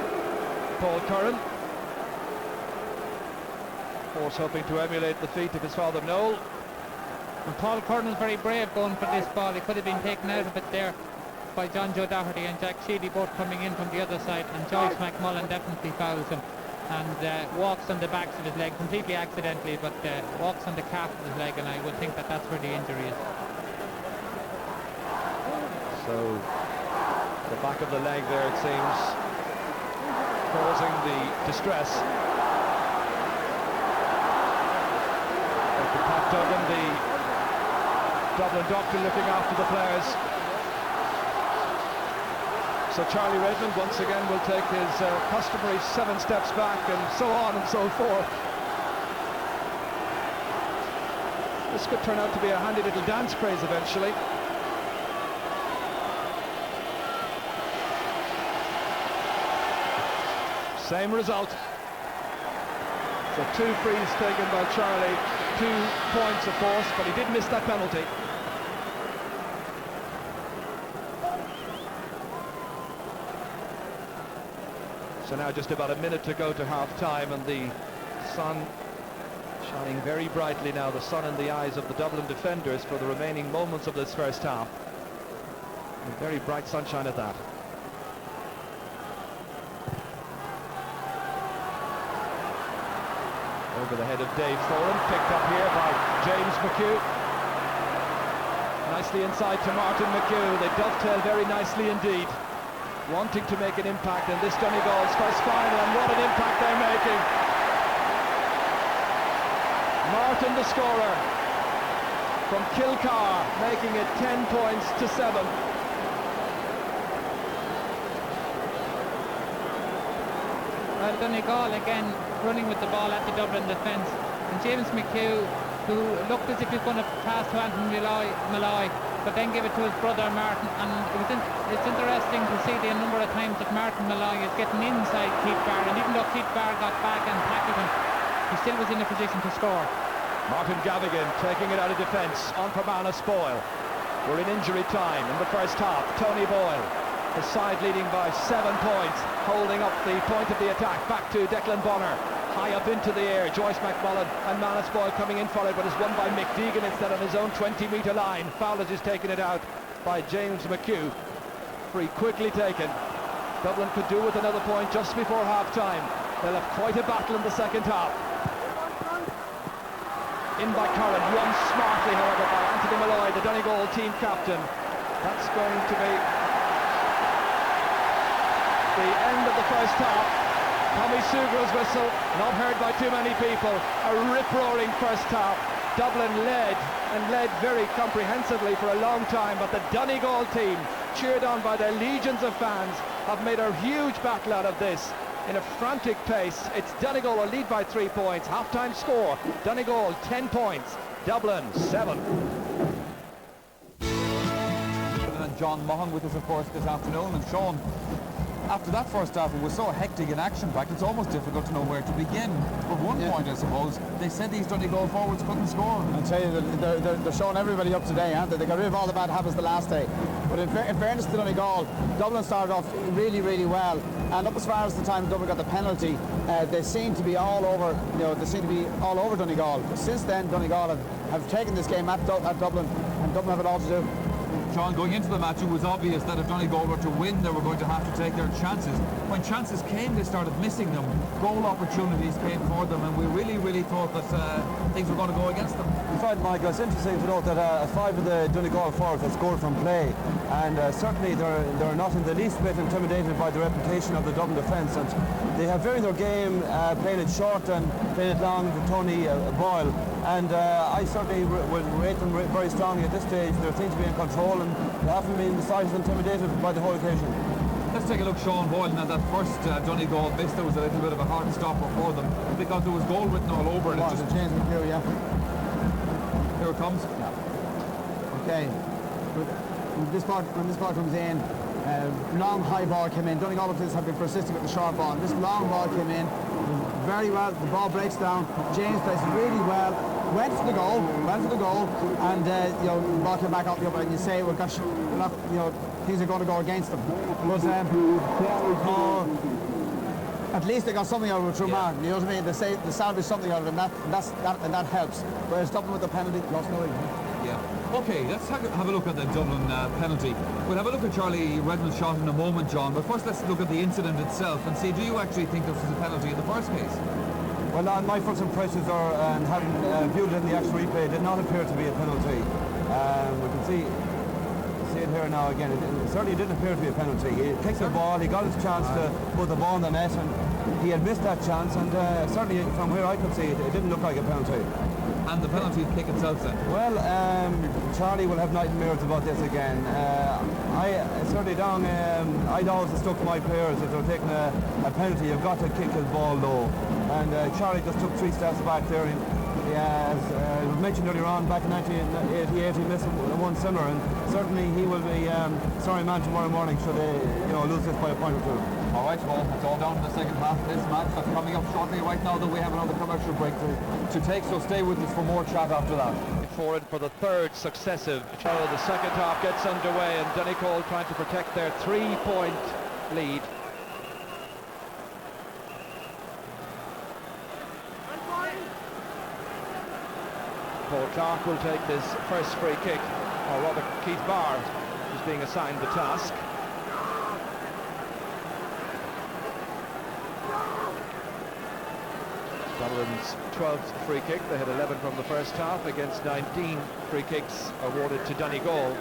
Paul Curran, of course hoping to emulate the feat of his father Noel. And Paul Curran is very brave going for this ball. He could have been taken out of it there by John Joe Doherty and Jack Sheedy, both coming in from the other side, and Joyce McMullen definitely fouls him and walks on the backs of his leg, completely accidentally, but walks on the calf of his leg, and I would think that that's where the injury is. So the back of the leg there, it seems, causing the distress. Dr. Pat Duggan, the Dublin doctor, looking after the players. So Charlie Redmond once again will take his customary 7 steps back, and so on and so forth. This could turn out to be a handy little dance craze eventually. Same result. So 2 frees taken by Charlie, 2 points of course, but he did miss that penalty. So now just about a minute to go to half-time, and the sun shining very brightly now, the sun in the eyes of the Dublin defenders for the remaining moments of this first half. And very bright sunshine at that. Over the head of Dave Thoran, picked up here by James McHugh. Nicely inside to Martin McHugh. They dovetail very nicely indeed, wanting to make an impact in this Donegal's first final, and what an impact they're making. Martin, the scorer from Kilcar, making it 10 points to 7. Well, Donegal again running with the ball at the Dublin defence, and James McHugh, who looked as if he was going to pass to Anthony Malloy, but then give it to his brother Martin, and it's interesting to see the number of times that Martin Malloy is getting inside Keith Barr, and even though Keith Barr got back and tackled him, he still was in a position to score. Martin Gavigan taking it out of defence, on for Manus Boyle. We're in injury time in the first half. Tony Boyle, his side leading by 7 points, holding up the point of the attack. Back to Declan Bonner, high up into the air. Joyce McMullen and Manus Boyle coming in for it, but it's won by Mick Deegan instead on his own 20-metre line. Fowler is taking it out by James McHugh. Free quickly taken. Dublin could do with another point just before half-time. They'll have quite a battle in the second half. In by Curran, won smartly however by Anthony Malloy, the Donegal team captain. That's going to be the end of the first half. Tommy Sugra's whistle, not heard by too many people. A rip-roaring first half. Dublin led, and led very comprehensively for a long time, but the Donegal team, cheered on by their legions of fans, have made a huge battle out of this. In a frantic pace, it's Donegal will lead by 3 points. Half-time score, Donegal 10 points, Dublin 7. And John Maughan with us, of course, this afternoon. And Sean, after that first half, it was so hectic and action-packed, it's almost difficult to know where to begin. But one point, I suppose, they said these Donegal forwards couldn't score. I tell you, they're showing everybody up today, aren't they? They got rid of all the bad habits the last day. But in fairness to Donegal, Dublin started off really, really well. And up as far as the time Dublin got the penalty, they seem to be all over. They seem to be all over Donegal. Since then, Donegal have taken this game at Dublin, and Dublin have it all to do. John, going into the match, it was obvious that if Donegal were to win, they were going to have to take their chances. When chances came, they started missing them. Goal opportunities came for them, and we really thought that things were going to go against them. In fact, Michael, it's interesting to note that 5 of the Donegal forwards have scored from play, and certainly they're not in the least bit intimidated by the reputation of the Dublin defence, and they have varied their game, playing it short and playing it long to Tony Boyle, and I certainly would rate them very strongly at this stage. They seem to be in control, and they haven't been the slightest intimidated by the whole occasion. Let's take a look, Sean Boyle, now that first Donegal miss. There was a little bit of a hard stopper for them because there was goal written all over it. Just change the view, yeah. Here it comes. Okay. When this part comes in, long high ball came in. Donegal have been persistent with the short ball. This long ball came in very well. The ball breaks down. James plays really well. Went for the goal, and you know, the ball came back up the upper, and you say, well, gosh, you know, things are going to go against them. But at least they got something out of it through Martin. You know what I mean? They salvaged something out of it, and that helps. Whereas Dublin with the penalty lost nothing. Yeah. Okay, let's have a look at the Dublin penalty. We'll have a look at Charlie Redmond's shot in a moment, John, but first let's look at the incident itself and see, do you actually think this was a penalty in the first case? Well, my first impressions are, and having viewed it in the actual replay, it did not appear to be a penalty. We can see it here now again. It certainly didn't appear to be a penalty. He kicked the ball, he got his chance to put the ball in the net, and he had missed that chance, and certainly from where I could see it, it didn't look like a penalty. And the penalty kick itself then? Well, Charlie will have nightmares about this again. I certainly don't. I'd always stuck to my players. If they're taking a penalty, you've got to kick his ball low. And Charlie just took 3 steps back there. As was mentioned earlier on, back in 1988, he missed one similar, and certainly he will be sorry man tomorrow morning should they, lose this by a point or 2. All right, well, it's all down to the second half of this match. That's coming up shortly right now that we have another commercial break to take, so stay with us for more chat after that. Forward for the third successive. So the second half gets underway, and Donegal trying to protect their 3-point lead. Paul Clark will take this first free kick, or rather Keith Barr is being assigned the task. Dublin's 12th free kick. They had 11 from the first half against 19 free kicks awarded to Donegal.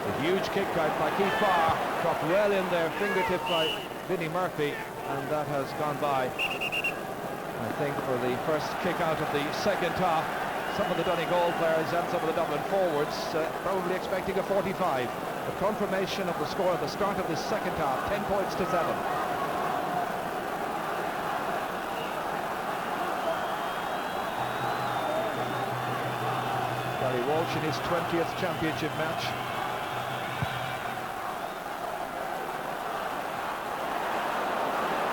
A huge kick out by Keith Barr, dropped well in there, fingertip by Vinnie Murphy, and that has gone by. I think for the first kick out of the second half, some of the Donegal players and some of the Dublin forwards probably expecting a 45. The confirmation of the score at the start of this second half, 10 points to 7. Gary Walsh in his 20th championship match.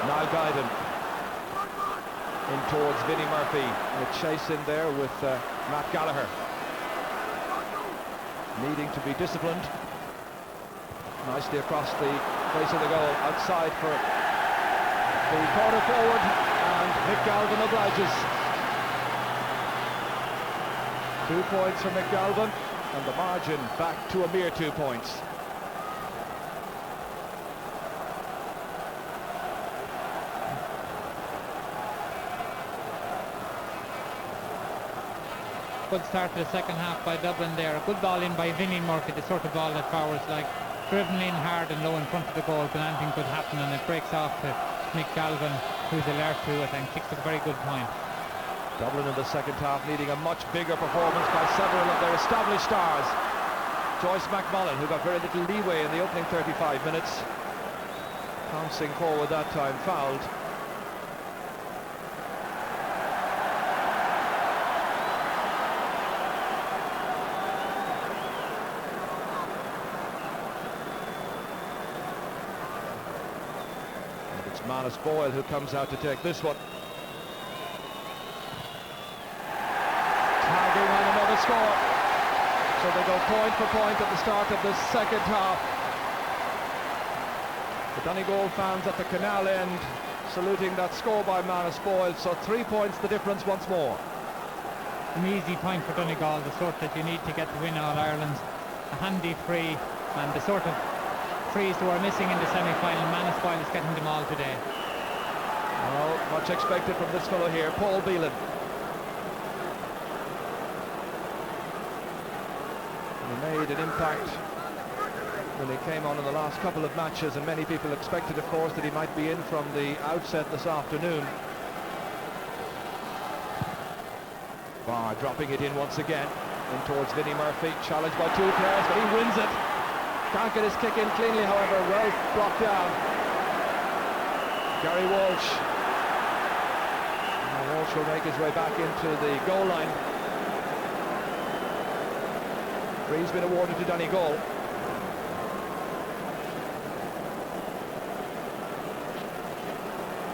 Niall Guyden in towards Vinnie Murphy. A chase in there with Matt Gallagher. Needing to be disciplined. Nicely across the face of the goal, outside for the corner forward, and Mick Galvin obliges. 2 points for Mick Galvin, and the margin back to a mere 2 points. Good start to the second half by Dublin there. A good ball in by Vinnie Murphy, the sort of ball that forwards like. Driven in hard and low in front of the goal, but anything could happen, and it breaks off to Mick Galvin, who's alert to it and kicks a very good point. Dublin in the second half needing a much bigger performance by several of their established stars. Joyce McMullen, who got very little leeway in the opening 35 minutes. Pouncing forward that time, fouled. Manus Boyle who comes out to take this one. Tagging on another score. So they go point for point at the start of the second half. The Donegal fans at the canal end saluting that score by Manus Boyle. So 3 points the difference once more. An easy point for Donegal, the sort that you need to get to win All-Ireland. A handy free, and the sort of frees that were missing in the semi-final. Manus Boyle is getting them all today. Well, much expected from this fellow here, Paul Beelan. He made an impact when he came on in the last couple of matches, and many people expected, of course, that he might be in from the outset this afternoon. Barr dropping it in once again, in towards Vinnie Murphy, challenged by two players, but he wins it. Can't get his kick in cleanly, however, well blocked down. Gary Walsh. And Walsh will make his way back into the goal line. Free's been awarded to Donegal.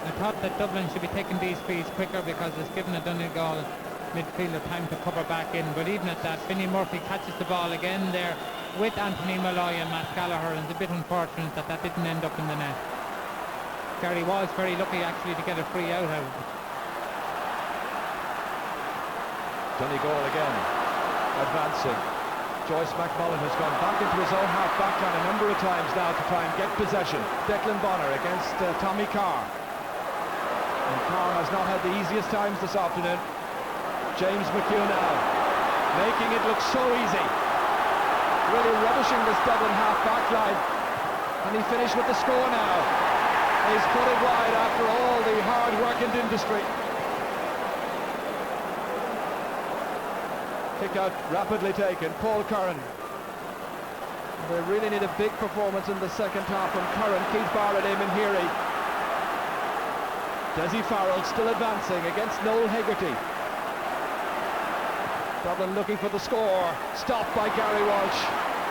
I thought that Dublin should be taking these frees quicker because it's given a Donegal midfielder time to cover back in, but even at that, Vinnie Murphy catches the ball again there with Anthony Malloy and Matt Gallagher, and it's a bit unfortunate that that didn't end up in the net. Gary was very lucky actually to get a free out of it. Donegal again, advancing. Joyce McMullen has gone back into his own half back line a number of times now to try and get possession. Declan Bonner against Tommy Carr. And Carr has not had the easiest times this afternoon. James McHugh now, making it look so easy. Really rubbishing this Dublin half-back line. And he finished with the score now. He's put it wide after all the hard work and industry. Kick out rapidly taken, Paul Curran. They really need a big performance in the second half from Curran. Keith Barrett, Eamon Heary. Desi Farrell still advancing against Noel Hegarty. Dublin looking for the score, stopped by Gary Walsh.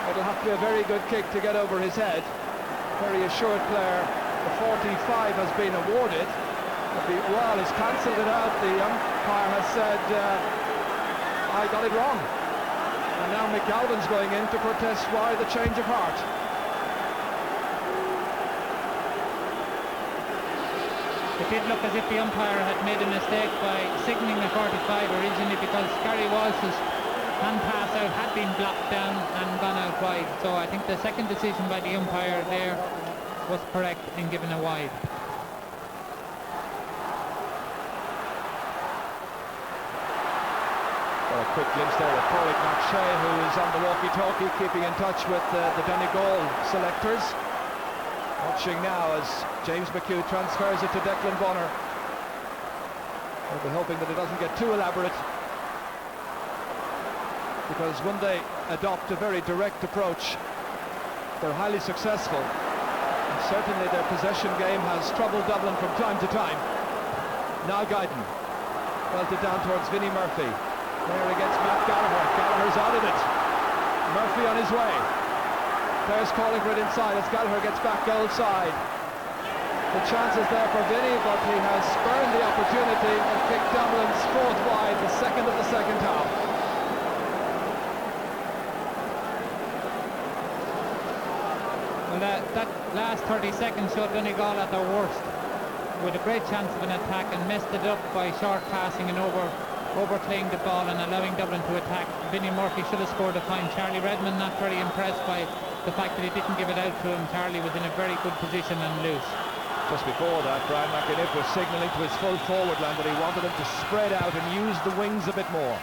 It'll have to be a very good kick to get over his head. Very assured player. The 45 has been awarded. Well, he's cancelled it out. The umpire has said, I got it wrong. And now McGalvin's going in to protest why the change of heart. It did look as if the umpire had made a mistake by signalling the 45 originally, because Gary Walsh's hand pass out had been blocked down and gone out wide. So I think the second decision by the umpire there was correct in giving a wide. Well, a quick glimpse there of Corrick McShay, who is on the walkie-talkie, keeping in touch with the Donegal selectors. Watching now as James McHugh transfers it to Declan Bonner. We'll be hoping that it doesn't get too elaborate, because when they adopt a very direct approach, they're highly successful. And certainly their possession game has troubled Dublin from time to time. Now Guyton belted down towards Vinnie Murphy. There against Matt Gallagher. Gallagher's out of it. Murphy on his way. Players calling for it inside as Gallagher gets back goal side. The chance is there for Vinnie, but he has spurned the opportunity and kicked Dublin's fourth wide, the second of the second half. Well, that last 30 seconds showed Donegal at their worst, with a great chance of an attack, and messed it up by short passing and overplaying the ball and allowing Dublin to attack. Vinnie Murphy should have scored a fine. Charlie Redmond not very impressed by the fact that he didn't give it out to him. Charlie was in a very good position and loose. Just before that, Brian McInniff was signalling to his full forward line that he wanted him to spread out and use the wings a bit more.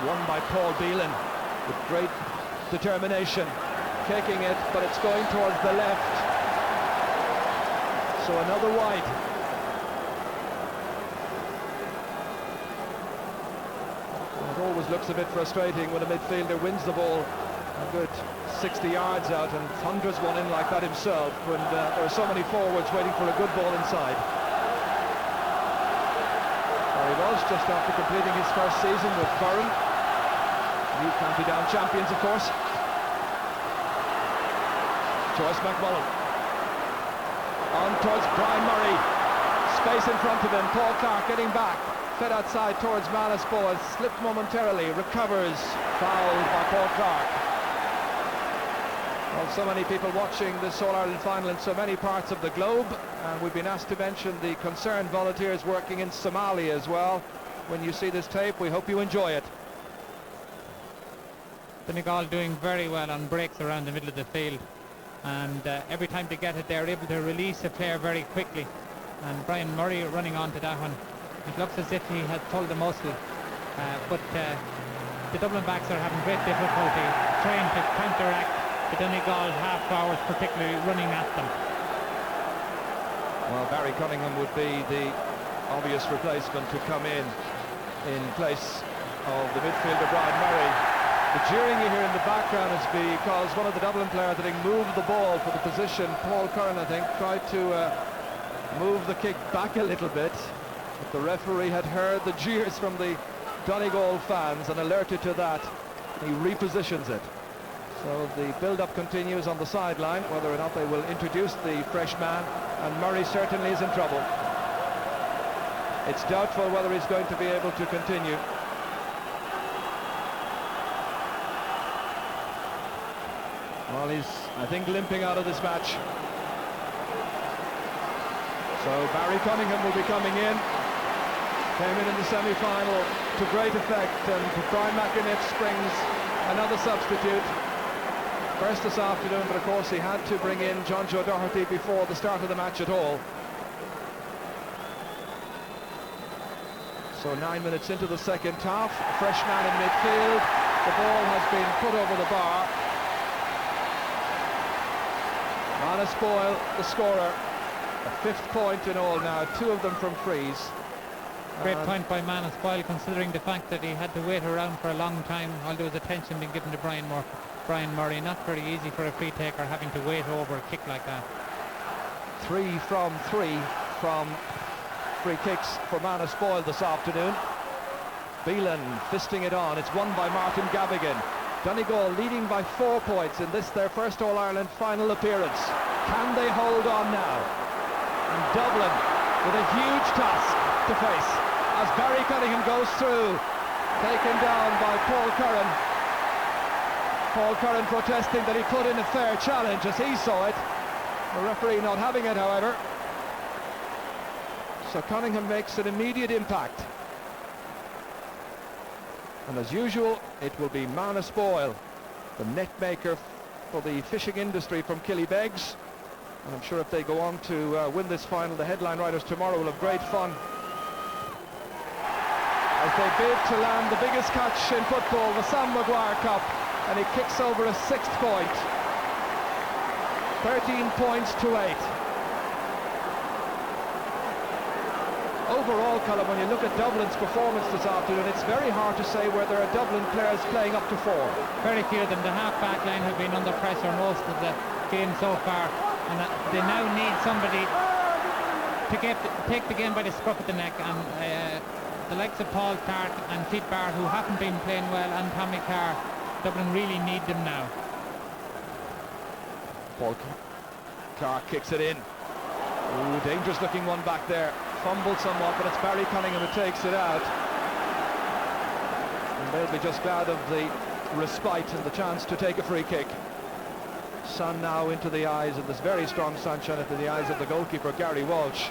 Won by Paul Beelan with great determination, kicking it, but it's going towards the left. So another wide. It always looks a bit frustrating when a midfielder wins the ball a good 60 yards out and thunders one in like that himself when there are so many forwards waiting for a good ball inside. There he was, just after completing his first season with Burren. New County Down champions, of course. Joyce McMullen. On towards Brian Murray. Space in front of him. Paul Clark getting back. Fed outside towards Manus Boyle. Slipped momentarily. Recovers. Fouled by Paul Clark. Well, so many people watching this All-Ireland final in so many parts of the globe, and we've been asked to mention the concerned volunteers working in Somalia as well. When you see this tape, we hope you enjoy it. Donegal doing very well on breaks around the middle of the field, and every time they get it, they're able to release a player very quickly. And Brian Murray running onto that one, it looks as if he has pulled a muscle, but the Dublin backs are having great difficulty trying to counteract the Donegal half forwards, particularly running at them. Well, Barry Cunningham would be the obvious replacement to come in place of the midfielder Brian Murray. The jeering you hear in the background is because one of the Dublin players, I think, moved the ball for the position. Paul Curran, I think, tried to move the kick back a little bit, but the referee had heard the jeers from the Donegal fans and alerted to that. He repositions it. So the build-up continues on the sideline, whether or not they will introduce the fresh man, and Murray certainly is in trouble. It's doubtful whether he's going to be able to continue. Well, he's, I think, limping out of this match. So Barry Cunningham will be coming in. Came in the semi-final to great effect, and Brian McInniff brings another substitute. First this afternoon, but of course he had to bring in John Joe Doherty before the start of the match at all. So 9 minutes into the second half, fresh man in midfield. The ball has been put over the bar. Manus Boyle, the scorer. A 5th point in all now, 2 of them from frees. Great point by Manus Boyle, considering the fact that he had to wait around for a long time while there was attention being given to Brian Murray. Not very easy for a free taker having to wait over a kick like that. 3 from free kicks for Manus Boyle this afternoon. Beelan fisting it on. It's won by Martin Gavigan. Donegal leading by 4 points in this, their first All-Ireland final appearance. Can they hold on now? And Dublin with a huge task to face as Barry Cunningham goes through, taken down by Paul Curran. Paul Curran protesting that he put in a fair challenge as he saw it. The referee not having it, however. So Cunningham makes an immediate impact. And as usual, it will be Manus Boyle, the net maker for the fishing industry from Killybegs. And I'm sure if they go on to win this final, the headline writers tomorrow will have great fun as they bid to land the biggest catch in football, the Sam Maguire Cup, and he kicks over a 6th point. 13 points to 8. Overall, Colin, when you look at Dublin's performance this afternoon, it's very hard to say where there are Dublin players playing up to 4. Very few of them. The half-back line have been under pressure most of the game so far, and they now need somebody to take the game by the scruff of the neck, and the likes of Paul Clark and Pete Barr, who haven't been playing well, and Tommy Carr, Dublin really need them now. Paul Clark kicks it in. Ooh, dangerous looking one back there. Fumbled somewhat, but it's Barry Cunningham who takes it out. And they'll be just glad of the respite and the chance to take a free kick. Sun now into the eyes of this very strong sunshine, into the eyes of the goalkeeper, Gary Walsh.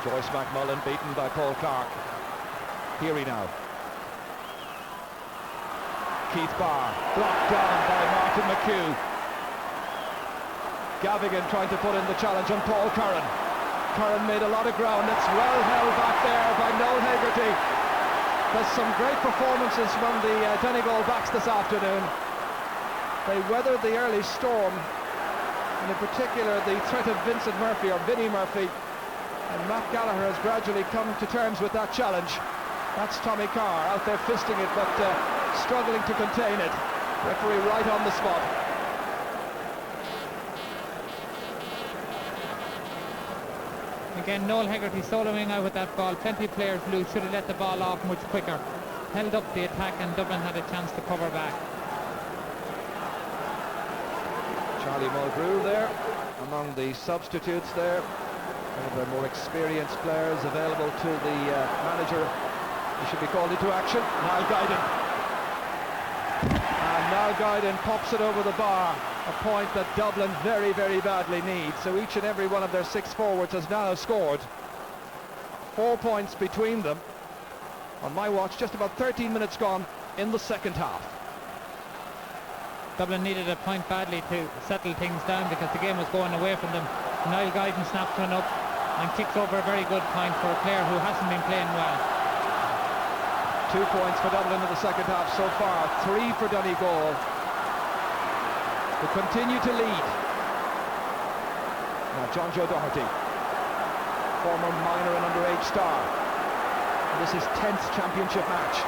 Joyce McMullen beaten by Paul Clark. Peary now. Keith Barr blocked down by Martin McHugh. Gavigan trying to put in the challenge on Paul Curran. Curran made a lot of ground. It's well held back there by Noel Hegarty. There's some great performances from the Donegal backs this afternoon. They weathered the early storm, and in particular the threat of Vincent Murphy, or Vinnie Murphy. And Matt Gallagher has gradually come to terms with that challenge. That's Tommy Carr out there fisting it, but struggling to contain it. Referee right on the spot. Again, Noel Hegarty soloing out with that ball. Plenty of players loose, should have let the ball off much quicker. Held up the attack, and Dublin had a chance to cover back. Ali Mulgrew there among the substitutes there. One of their more experienced players available to the manager. He should be called into action. Niall Guyden. And Niall Guyden pops it over the bar, a point that Dublin very, very badly needs. So each and every one of their 6 forwards has now scored. 4 points between them. On my watch, just about 13 minutes gone in the second half. Dublin needed a point badly to settle things down because the game was going away from them. Niall Guyden snaps one up and kicks over a very good point for a player who hasn't been playing well. 2 points for Dublin in the second half so far, 3 for Donegal, who continue to lead. Now John Joe Doherty, former minor and underage star. And this is 10th championship match.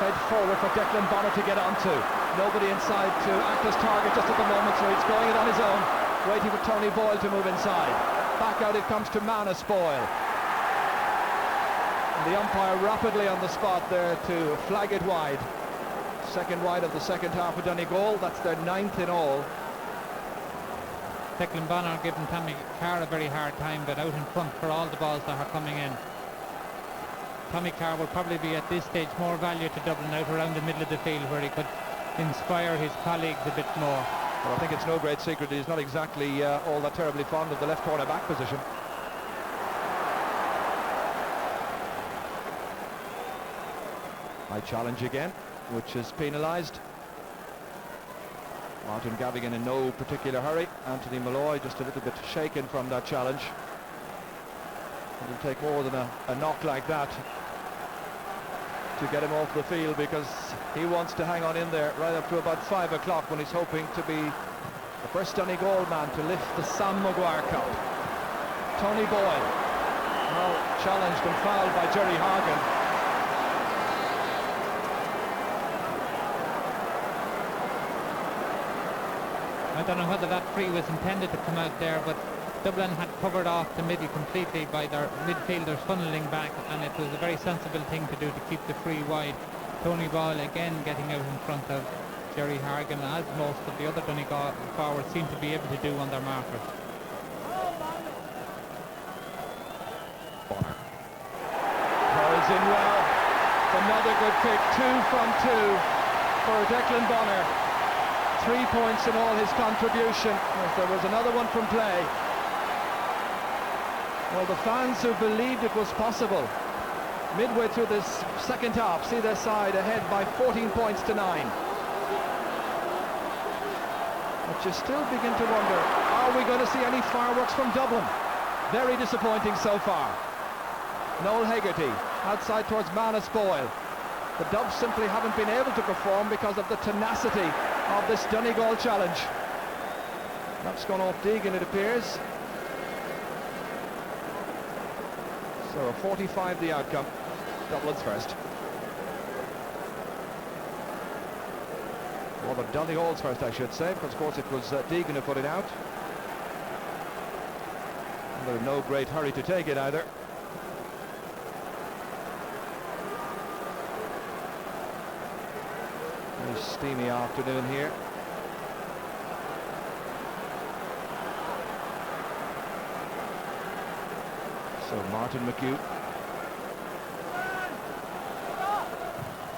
Fed forward for Declan Bonner to get onto. Nobody inside to act as target just at the moment, so he's going it on his own, waiting for Tony Boyle to move inside. Back out it comes to Manus Boyle. And the umpire rapidly on the spot there to flag it wide. Second wide of the second half of Donegal. That's their 9th in all. Declan Bonner giving Tommy Carr a very hard time, but out in front for all the balls that are coming in. Tommy Carr will probably be at this stage more value to Dublin out around the middle of the field where he could inspire his colleagues a bit more. Well, I think it's no great secret he's not exactly all that terribly fond of the left corner back position. High challenge again, which is penalised. Martin Gavigan in no particular hurry. Anthony Malloy just a little bit shaken from that challenge. It'll take more than a knock like that to get him off the field, because he wants to hang on in there right up to about 5 o'clock when he's hoping to be the first Donegal man to lift the Sam Maguire Cup. Tony Boyle, now challenged and fouled by Jerry Hargan. I don't know whether that free was intended to come out there, but Dublin had covered off the middle completely by their midfielders funneling back, and it was a very sensible thing to do to keep the free wide. Tony Boyle again getting out in front of Jerry Hargan, as most of the other Donegal forwards seem to be able to do on their markers. Bonner throws in well. Another good kick. 2 from 2 for Declan Bonner. 3 points in all his contribution. There was another one from play. Well, the fans who believed it was possible midway through this second half see their side ahead by 14 points to 9. But you still begin to wonder, are we going to see any fireworks from Dublin? Very disappointing so far. Noel Hegarty outside towards Manus Boyle. The Dubs simply haven't been able to perform because of the tenacity of this Donegal challenge. That's gone off Deegan, it appears. So a 45 the outcome. Dublin's first. Or the Donegal's first, I should say, because of course it was Deegan who put it out. And they're in no great hurry to take it either. Very steamy afternoon here. So Martin McHugh,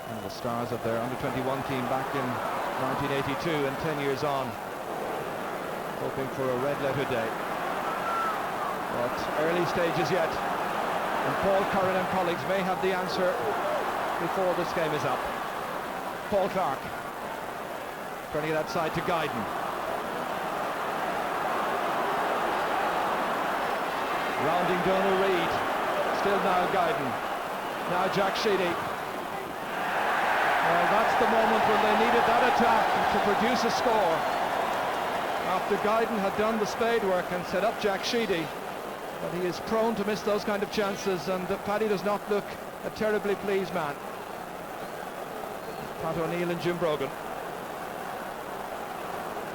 one of the stars of their under-21 team back in 1982 and 10 years on, hoping for a red letter day. But early stages yet, and Paul Curran and colleagues may have the answer before this game is up. Paul Clark turning it outside to Guyden. Rounding Donal Reid, still now Guyden, now Jack Sheedy. Well, that's the moment when they needed that attack to produce a score. After Guyden had done the spade work and set up Jack Sheedy, but he is prone to miss those kind of chances, and Paddy does not look a terribly pleased man. Pat O'Neill and Jim Brogan.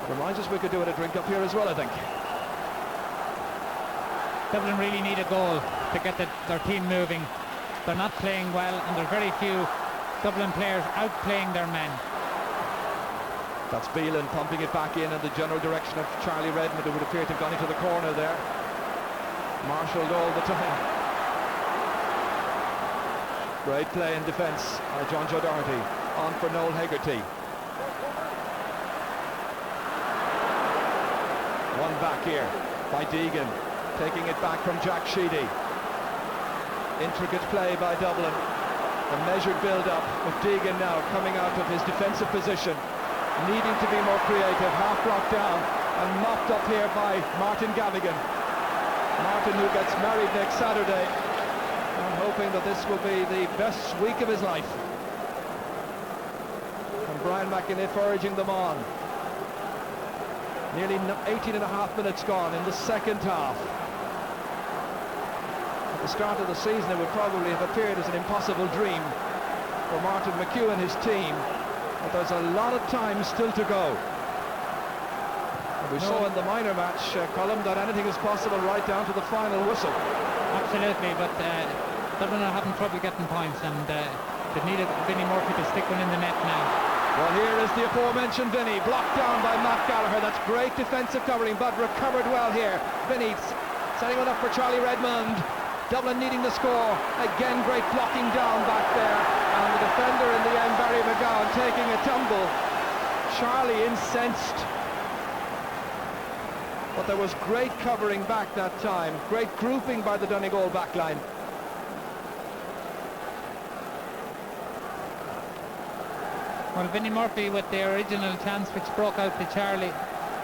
Reminds us we could do it a drink up here as well, I think. Dublin really need a goal to get their team moving. They're not playing well, and there's very few Dublin players outplaying their men. That's Beelan pumping it back in the general direction of Charlie Redmond, who would appear to have gone into the corner there. Marshalled all the time. Great play in defence by John Joe Doherty. On for Noel Hegarty. One back here by Deegan, taking it back from Jack Sheedy. Intricate play by Dublin. A measured build-up with Deegan now coming out of his defensive position, needing to be more creative, half blocked down and mopped up here by Martin Gavigan. Martin, who gets married next Saturday, and hoping that this will be the best week of his life. And Brian McAniff urging them on. Nearly 18 and a half minutes gone in the second half. At the start of the season, it would probably have appeared as an impossible dream for Martin McHugh and his team, but there's a lot of time still to go. And we saw in the minor match, Colm, that anything is possible right down to the final whistle. Absolutely, but Dublin are having trouble getting points, and they needed Vinnie Murphy to stick one in the net now. Well, here is the aforementioned Vinnie, blocked down by Matt Gallagher. That's great defensive covering, but recovered well here. Vinnie setting one up for Charlie Redmond. Dublin needing the score. Again, great blocking down back there. And the defender in the end, Barry McGowan, taking a tumble. Charlie incensed. But there was great covering back that time. Great grouping by the Donegal backline. Well, Vinnie Murphy with the original chance which broke out to Charlie,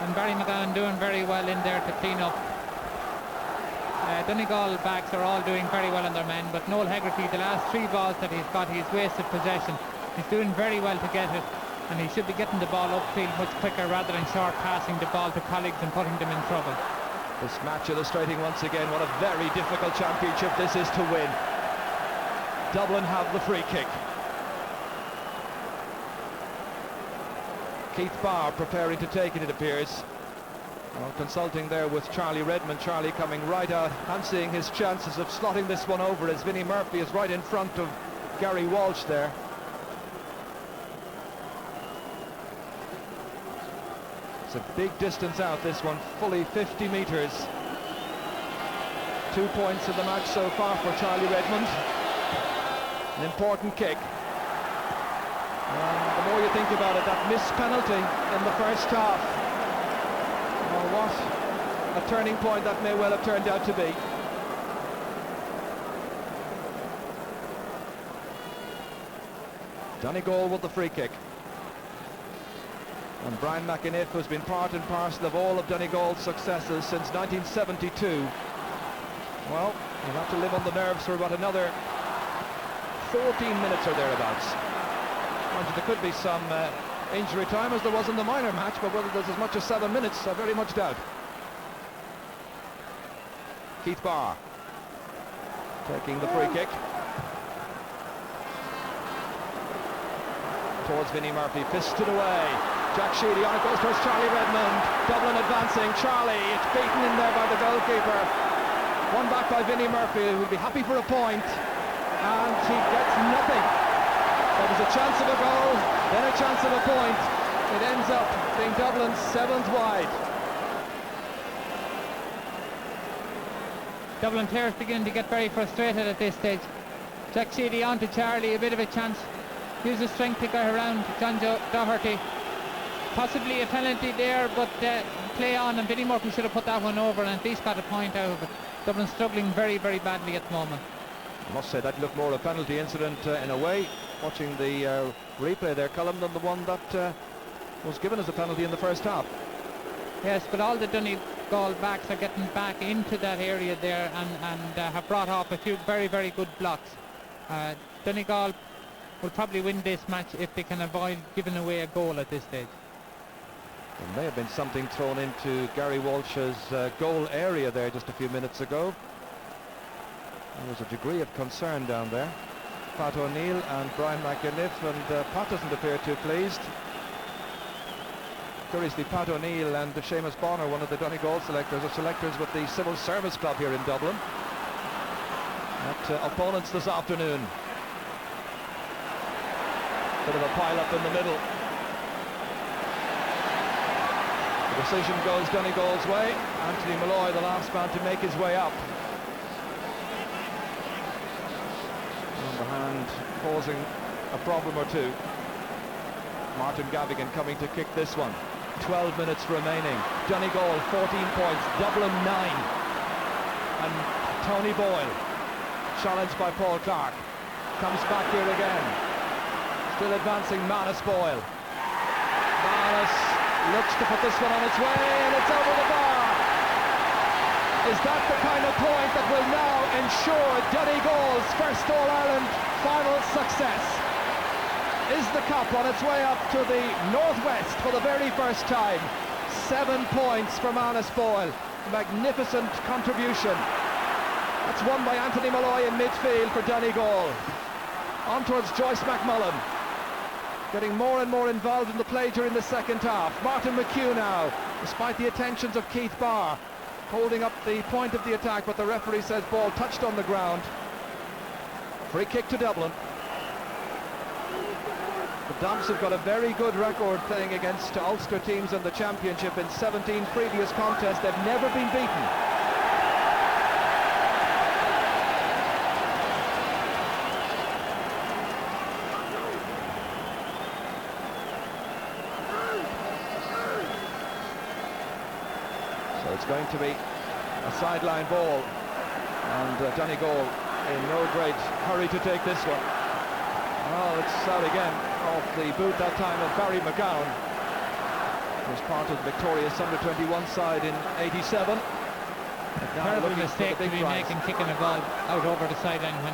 and Barry McGowan doing very well in there to clean up. Donegal backs are all doing very well on their men, but Noel Hegarty, the last 3 balls that he's got, he's wasted possession. He's doing very well to get it, and he should be getting the ball upfield much quicker rather than short passing the ball to colleagues and putting them in trouble. This match illustrating once again what a very difficult championship this is to win. Dublin have the free kick. Keith Barr preparing to take it, it appears. Well, consulting there with Charlie Redmond. Charlie coming right out, fancying his chances of slotting this one over as Vinnie Murphy is right in front of Gary Walsh there. It's a big distance out, this one, fully 50 metres. 2 points in the match so far for Charlie Redmond. An important kick. And the more you think about it, that missed penalty in the first half. Oh, what a turning point that may well have turned out to be. Donegal with the free kick. And Brian McAniff, who's been part and parcel of all of Donegal's successes since 1972. Well, he'll have to live on the nerves for about another 14 minutes or thereabouts. There could be some injury time, as there was in the minor match, but whether there's as much as 7 minutes, I very much doubt. Keith Barr taking the free kick towards Vinnie Murphy, fisted away. Jack Sheedy on it goes towards Charlie Redmond. Dublin advancing. Charlie, it's beaten in there by the goalkeeper. One back by Vinnie Murphy, who will be happy for a point, and he gets nothing. There was a chance of a goal, then a chance of a point. It ends up being Dublin's 7th wide. Dublin players begin to get very frustrated at this stage. Jack Sheedy on to Charlie, a bit of a chance. Uses strength to get around John Doherty. Possibly a penalty there, but play on, and Vinnie Murphy should have put that one over and at least got a point out of it. Dublin struggling very, very badly at the moment. I must say that looked more a penalty incident in a way, watching the replay there, Colm, than the one that was given as a penalty in the first half. Yes, but all the Donegal backs are getting back into that area there and have brought off a few very, very good blocks. Donegal will probably win this match if they can avoid giving away a goal at this stage. There may have been something thrown into Gary Walsh's goal area there just a few minutes ago. There was a degree of concern down there. Pat O'Neill and Brian McAniff, and Pat doesn't appear too pleased. Curiously, Pat O'Neill and Seamus Bonner, one of the Donegal selectors, are selectors with the Civil Service Club here in Dublin. At opponents this afternoon. Bit of a pile-up in the middle. The decision goes Donegal's way. Anthony Malloy, the last man to make his way up. And the hand causing a problem or two. Martin Gavigan coming to kick this one. 12 minutes remaining. Donegal 14 points, Dublin 9. And Tony Boyle, challenged by Paul Clark, comes back here again. Still advancing Manus Boyle. Manus looks to put this one on its way, and it's over the bar. Is that the kind of point that will now ensure Donegal's first All-Ireland final success? Is the cup on its way up to the northwest for the very first time? 7 points for Manus Boyle. Magnificent contribution. That's won by Anthony Malloy in midfield for Donegal. On towards Joyce McMullen. Getting more and more involved in the play during the second half. Martin McHugh now, despite the attentions of Keith Barr, holding up the point of the attack, but the referee says ball touched on the ground. Free kick to Dublin. The Dumps have got a very good record playing against Ulster teams in the championship. In 17 previous contests, they've never been beaten. So it's going to be a sideline ball, and Donegal in no great hurry to take this one. Oh, it's out again off the boot that time of Barry McGowan. He was part of the victorious under-21 side in '87. Terrible mistake to be making, kicking a ball out over the sideline when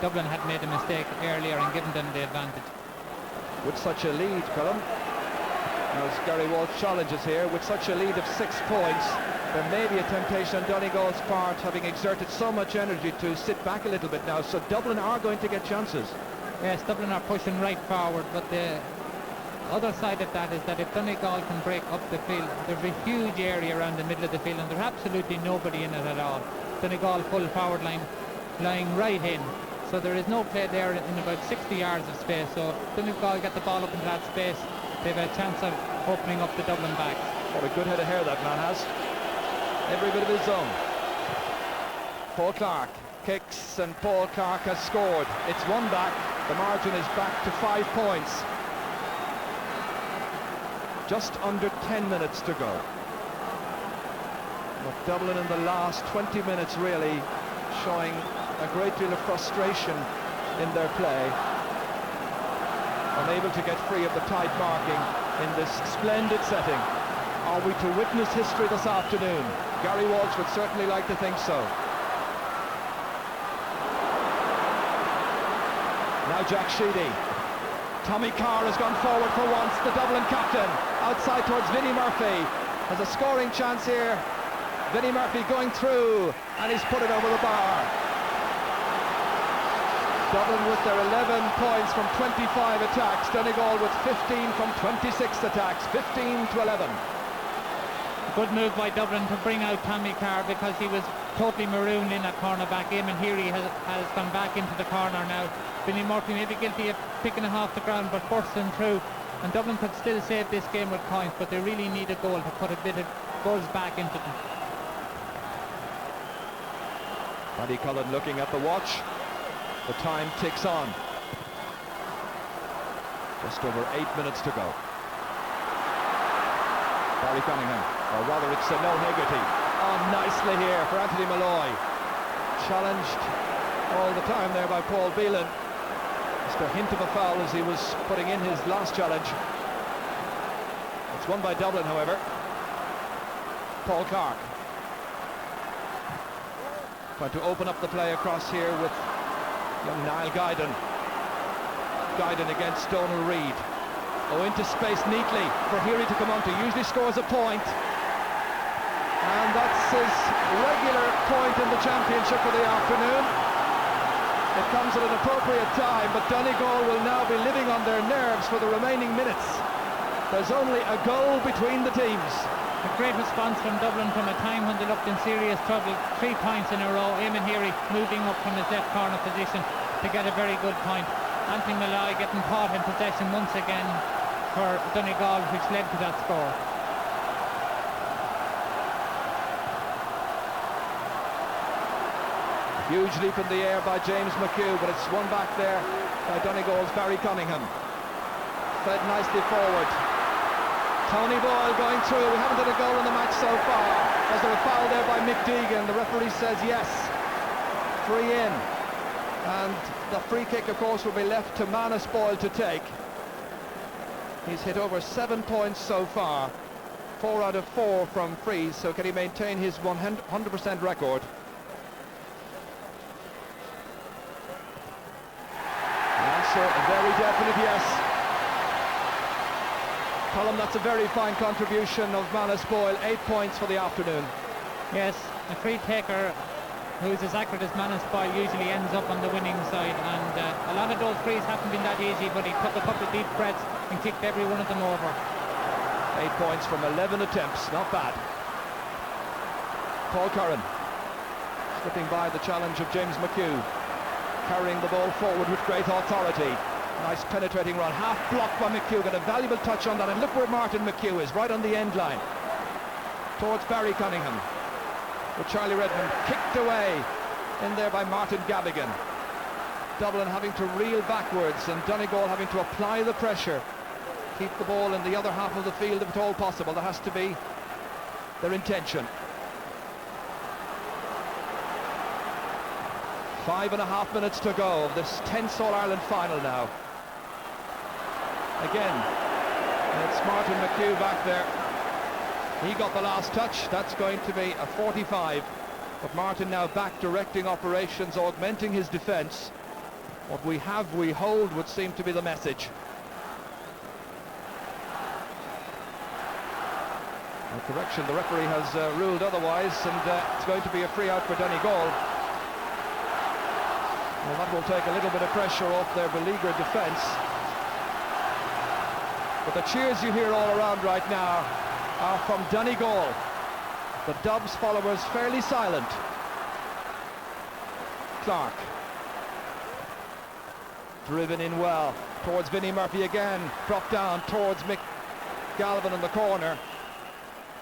Dublin had made a mistake earlier and given them the advantage. With such a lead, Colin, as Gary Walsh challenges here, with such a lead of 6 points, there may be a temptation on Donegal's part, having exerted so much energy, to sit back a little bit now. So Dublin are going to get chances. Yes, Dublin are pushing right forward, but the other side of that is that if Donegal can break up the field, there's a huge area around the middle of the field and there's absolutely nobody in it at all. Donegal full forward line lying right in, so there is no play there in about 60 yards of space. So if Donegal get the ball up into that space, they've a chance of opening up the Dublin backs. What a good head of hair that man has. Every bit of his own. Paul Clark kicks, and Paul Clark has scored. It's one back. The margin is back to 5 points. Just under 10 minutes to go. But Dublin in the last 20 minutes really showing a great deal of frustration in their play. Unable to get free of the tight marking in this splendid setting. Are we to witness history this afternoon? Gary Walsh would certainly like to think so. Now Jack Sheedy. Tommy Carr has gone forward for once, the Dublin captain. Outside towards Vinnie Murphy. Has a scoring chance here. Vinnie Murphy going through, and he's put it over the bar. Dublin with their 11 points from 25 attacks. Donegal with 15 from 26 attacks. 15 to 11. Good move by Dublin to bring out Tommy Carr, because he was totally marooned in at cornerback. Eamon Healy has gone back into the corner now. Vinnie Murphy may be guilty of picking him off the ground, but bursting through. And Dublin could still save this game with points, but they really need a goal to put a bit of buzz back into them. Paddy Cullen looking at the watch. The time ticks on. Just over 8 minutes to go. Barry Cunningham, or rather it's Noel Hegarty. Oh, nicely here for Anthony Malloy. Challenged all the time there by Paul Beelan. Just a hint of a foul as he was putting in his last challenge. It's won by Dublin, however. Paul Clark. Trying to open up the play across here with young Niall Guyden. Guyden against Donal Reid. Oh, into space neatly for Heary to come on to. Usually scores a point. And that's his regular point in the championship for the afternoon. It comes at an appropriate time, but Donegal will now be living on their nerves for the remaining minutes. There's only a goal between the teams. A great response from Dublin from a time when they looked in serious trouble. 3 points in a row. Eamon Heary moving up from his left corner position to get a very good point. Anthony Malloy getting caught in possession once again for Donegal, which led to that score. Huge leap in the air by James McHugh, but it's won back there by Donegal's Barry Cunningham. Fed nicely forward. Tony Boyle going through. We haven't had a goal in the match so far. Was there a foul there by Mick Deegan? The referee says yes. Free in. And the free kick, of course, will be left to Manus Boyle to take. He's hit over 7 points so far. 4 out of 4 from frees, so can he maintain his 100% record? The answer, a very definite yes. Colm, that's a very fine contribution of Manus Boyle. 8 points for the afternoon. Yes, a free taker who's as accurate as Manus Boyle usually ends up on the winning side, and a lot of those frees haven't been that easy, but he took a couple of deep breaths and kicked every one of them over. 8 points from 11 attempts, not bad. Paul Curran slipping by the challenge of James McHugh, carrying the ball forward with great authority. Nice penetrating run, half blocked by McHugh, got a valuable touch on that, and look where Martin McHugh is, right on the end line towards Barry Cunningham, with Charlie Redmond kicked away in there by Martin Gavigan. Dublin having to reel backwards and Donegal having to apply the pressure, keep the ball in the other half of the field if at all possible. That has to be their intention. 5.5 minutes to go of this tense All-Ireland final now. Again, it's Martin McHugh back there. He got the last touch. That's going to be a 45. But Martin now back directing operations, augmenting his defence. What we have, we hold, would seem to be the message. A correction, the referee has ruled otherwise, and it's going to be a free out for Donegal. Well, that will take a little bit of pressure off their beleaguered defence. But the cheers you hear all around right now are from Donegal. The Dubs followers fairly silent. Clark. Driven in well towards Vinnie Murphy again. Dropped down towards Mick Galvin in the corner.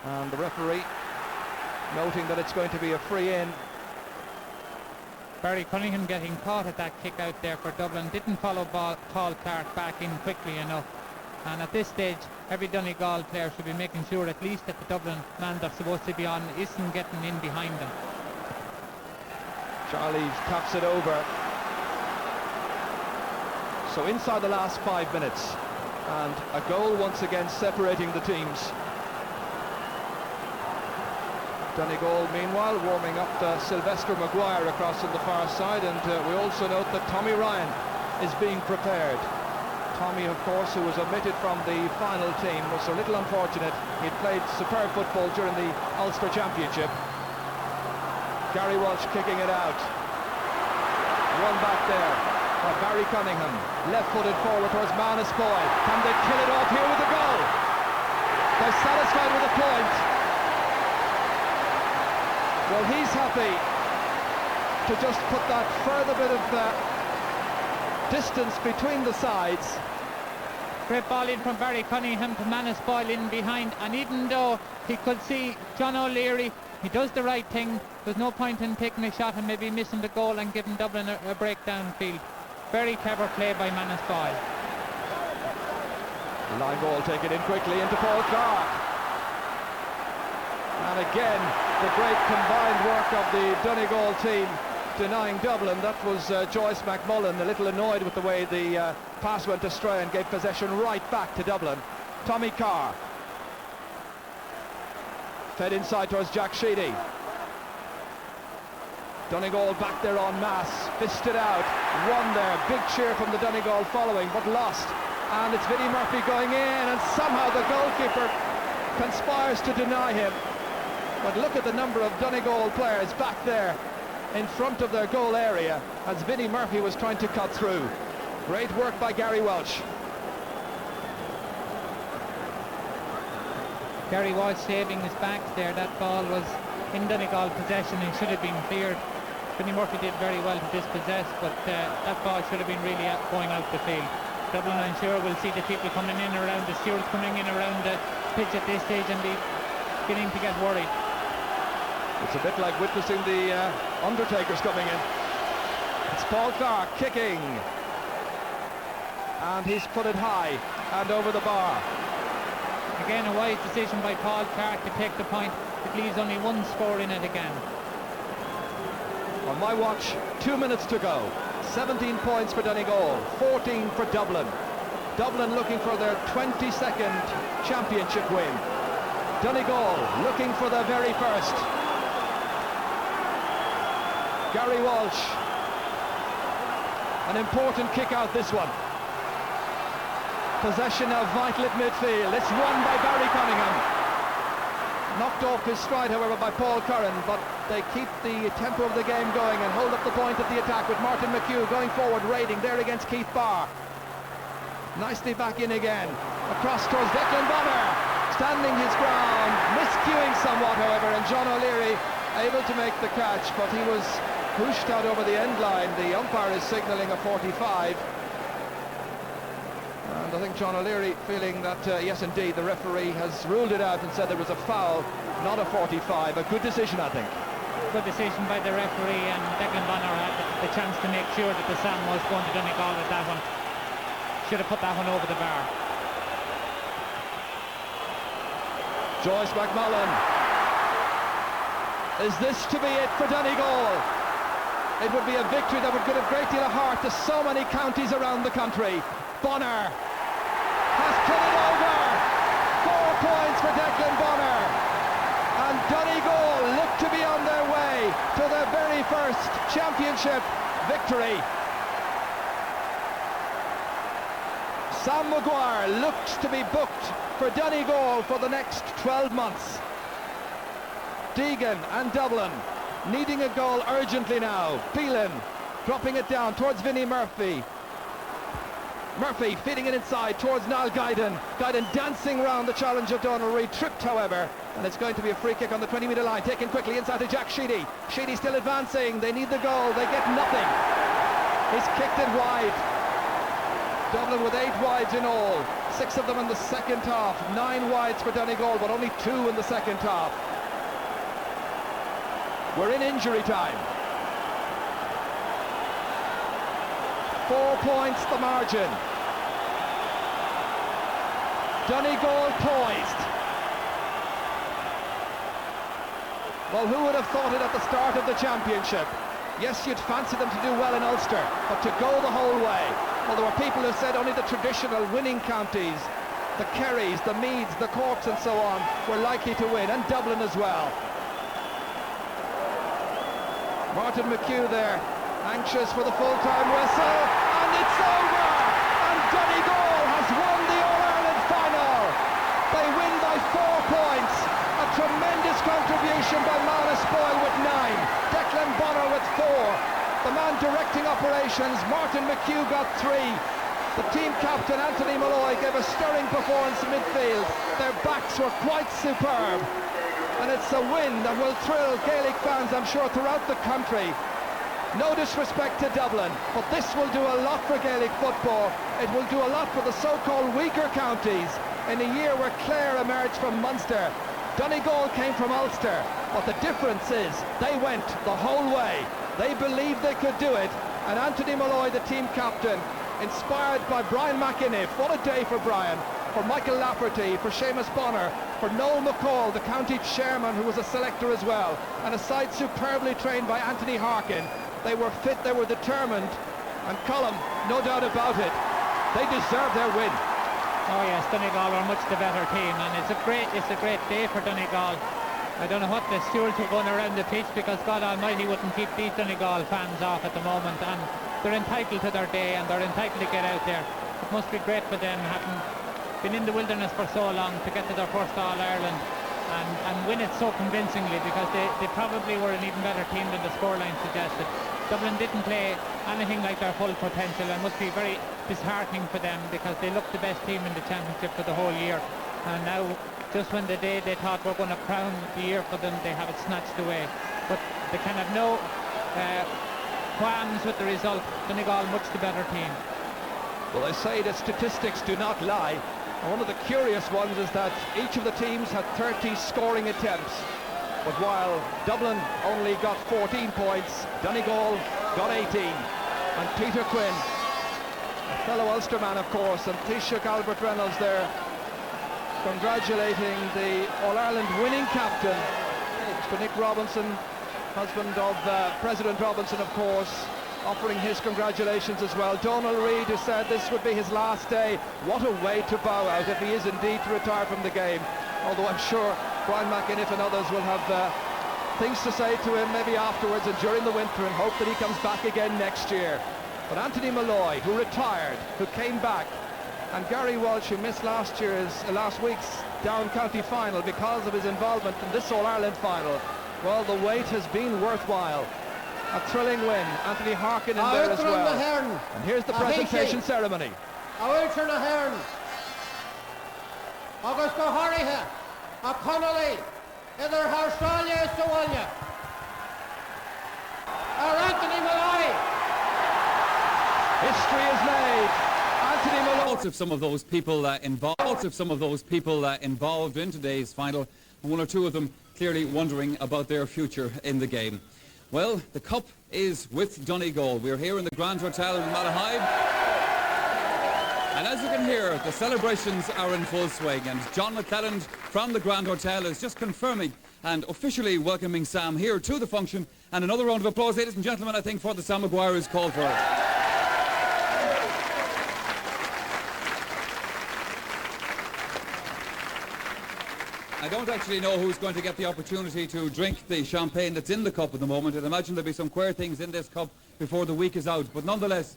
And the referee noting that it's going to be a free in. Barry Cunningham getting caught at that kick out there for Dublin. Didn't follow Paul Clark back in quickly enough. And at this stage, every Donegal player should be making sure at least that the Dublin man they're supposed to be on isn't getting in behind them. Charlie taps it over. So inside the last 5 minutes, and a goal once again separating the teams. Donegal, meanwhile, warming up Sylvester Maguire across on the far side, and we also note that Tommy Ryan is being prepared. Tommy, of course, who was omitted from the final team, was a little unfortunate. He'd played superb football during the Ulster Championship. Gary Walsh kicking it out. One back there by Barry Cunningham. Left-footed forward towards Manus Boyle. Can they kill it off here with a goal? They're satisfied with a point. Well, he's happy to just put that further bit of distance between the sides. Great ball in from Barry Cunningham to Manus Boyle in behind, and even though he could see John O'Leary, he does the right thing. There's no point in taking a shot and maybe missing the goal and giving Dublin a break downfield. Very clever play by Manus Boyle. Line ball taken in quickly into Paul Clark. And again, the great combined work of the Donegal team denying Dublin. That was Joyce McMullen, a little annoyed with the way the pass went astray and gave possession right back to Dublin. Tommy Carr. Fed inside towards Jack Sheedy. Donegal back there en masse, fisted out, won there, big cheer from the Donegal following, but lost. And it's Vinnie Murphy going in, and somehow the goalkeeper conspires to deny him. But look at the number of Donegal players back there in front of their goal area as Vinnie Murphy was trying to cut through. Great work by Gary Walsh. Gary Walsh saving his backs there. That ball was in Donegal possession and should have been cleared. Vinnie Murphy did very well to dispossess, but that ball should have been really going out the field. Dublin, I'm sure, will see the people coming in around, the stewards coming in around the pitch at this stage and be beginning to get worried. It's a bit like witnessing the Undertakers coming in. It's Paul Clark kicking. And he's put it high and over the bar. Again, a wise decision by Paul Clark to take the point. It leaves only one score in it again. On my watch, 2 minutes to go. 17 points for Donegal, 14 for Dublin. Dublin looking for their 22nd championship win. Donegal looking for their very first. Gary Walsh. An important kick out, this one. Possession of vital at midfield. It's won by Barry Cunningham. Knocked off his stride, however, by Paul Curran, but they keep the tempo of the game going and hold up the point of the attack with Martin McHugh going forward, raiding there against Keith Barr. Nicely back in again. Across towards Declan Bonner, standing his ground, miscuing somewhat, however, and John O'Leary able to make the catch, but he was pushed out over the end line. The umpire is signalling a 45. And I think John O'Leary feeling that, yes indeed, the referee has ruled it out and said there was a foul, not a 45. A good decision, I think. Good decision by the referee, and Declan Bonner had the chance to make sure that the Sam was going to Donegal at that one. Should have put that one over the bar. Joyce McMullen. Is this to be it for Donegal? It would be a victory that would give a great deal of heart to so many counties around the country. Bonner has put it over. 4 points for Declan Bonner. And Donegal look to be on their way to their very first championship victory. Sam Maguire looks to be booked for Donegal for the next 12 months. Deegan and Dublin needing a goal urgently now. Phelan dropping it down towards Vinnie Murphy. Murphy feeding it inside towards Niall Guyden. Guyden dancing around the challenge of Donald Reid, tripped however, and it's going to be a free kick on the 20-metre line, taken quickly inside to Jack Sheedy. Sheedy still advancing, they need the goal, they get nothing. He's kicked it wide. Dublin with 8 wides in all, 6 of them in the second half. 9 wides for Donegal, but only 2 in the second half. We're in injury time. 4 points the margin. Donegal poised. Well, who would have thought it at the start of the championship? Yes, you'd fancy them to do well in Ulster, but to go the whole way. Well, there were people who said only the traditional winning counties, the Kerrys, the Meads, the Corks and so on, were likely to win, and Dublin as well. Martin McHugh there, anxious for the full-time whistle, and it's over! And Donegal has won the All-Ireland final! They win by 4 points. A tremendous contribution by Manus Boyle with 9. Declan Bonner with 4. The man directing operations, Martin McHugh, got 3. The team captain, Anthony Malloy, gave a stirring performance in midfield. Their backs were quite superb. And it's a win that will thrill Gaelic fans, I'm sure, throughout the country. No disrespect to Dublin, but this will do a lot for Gaelic football. It will do a lot for the so-called weaker counties in a year where Clare emerged from Munster. Donegal came from Ulster, but the difference is they went the whole way. They believed they could do it, and Anthony Malloy, the team captain, inspired by Brian McInniff. What a day for Brian, for Michael Lafferty, for Seamus Bonner, for Noel McCall, the county chairman, who was a selector as well, and a side superbly trained by Anthony Harkin. They were fit, they were determined, and Colm, no doubt about it, they deserve their win. Oh yes, Donegal are much the better team, and it's a great day for Donegal. I don't know what the stewards were going around the pitch, because God Almighty wouldn't keep these Donegal fans off at the moment, and they're entitled to their day and they're entitled to get out there. It must be great for them, having been in the wilderness for so long, to get to their first All-Ireland and win it so convincingly, because they probably were an even better team than the scoreline suggested. Dublin didn't play anything like their full potential, and must be very disheartening for them, because they looked the best team in the championship for the whole year, and now just when the day they thought we're going to crown the year for them, they have it snatched away. But they can have no qualms with the result. Donegal much the better team. Well, they say that statistics do not lie. And one of the curious ones is that each of the teams had 30 scoring attempts. But while Dublin only got 14 points, Donegal got 18. And Peter Quinn, a fellow Ulsterman of course, and Taoiseach Albert Reynolds there, congratulating the All-Ireland winning captain, Mr. Nick Robinson, husband of President Robinson of course, offering his congratulations as well. Donal Reid, who said this would be his last day. What a way to bow out if he is indeed to retire from the game. Although I'm sure Brian McInniff and others will have things to say to him maybe afterwards and during the winter, and hope that he comes back again next year. But Anthony Malloy, who retired, who came back, and Gary Walsh, who missed last week's Down County final because of his involvement in this All-Ireland final, well, the wait has been worthwhile. A thrilling win. Anthony Harkin in there as well. And here's the presentation ceremony. Ulster na Hearn, August O'Hariha, O'Connolly, Either Australia Sawalya, or Anthony Malloy. History is made. Anthony Malloy. Lots of some of those people involved in today's final, and one or two of them clearly wondering about their future in the game. Well, the cup is with Donegal. We're here in the Grand Hotel in Malahide. And as you can hear, the celebrations are in full swing. And John McClelland from the Grand Hotel is just confirming and officially welcoming Sam here to the function. And another round of applause, ladies and gentlemen, I think, for the Sam Maguire is called for. I don't actually know who's going to get the opportunity to drink the champagne that's in the cup at the moment. I'd imagine there'll be some queer things in this cup before the week is out. But nonetheless,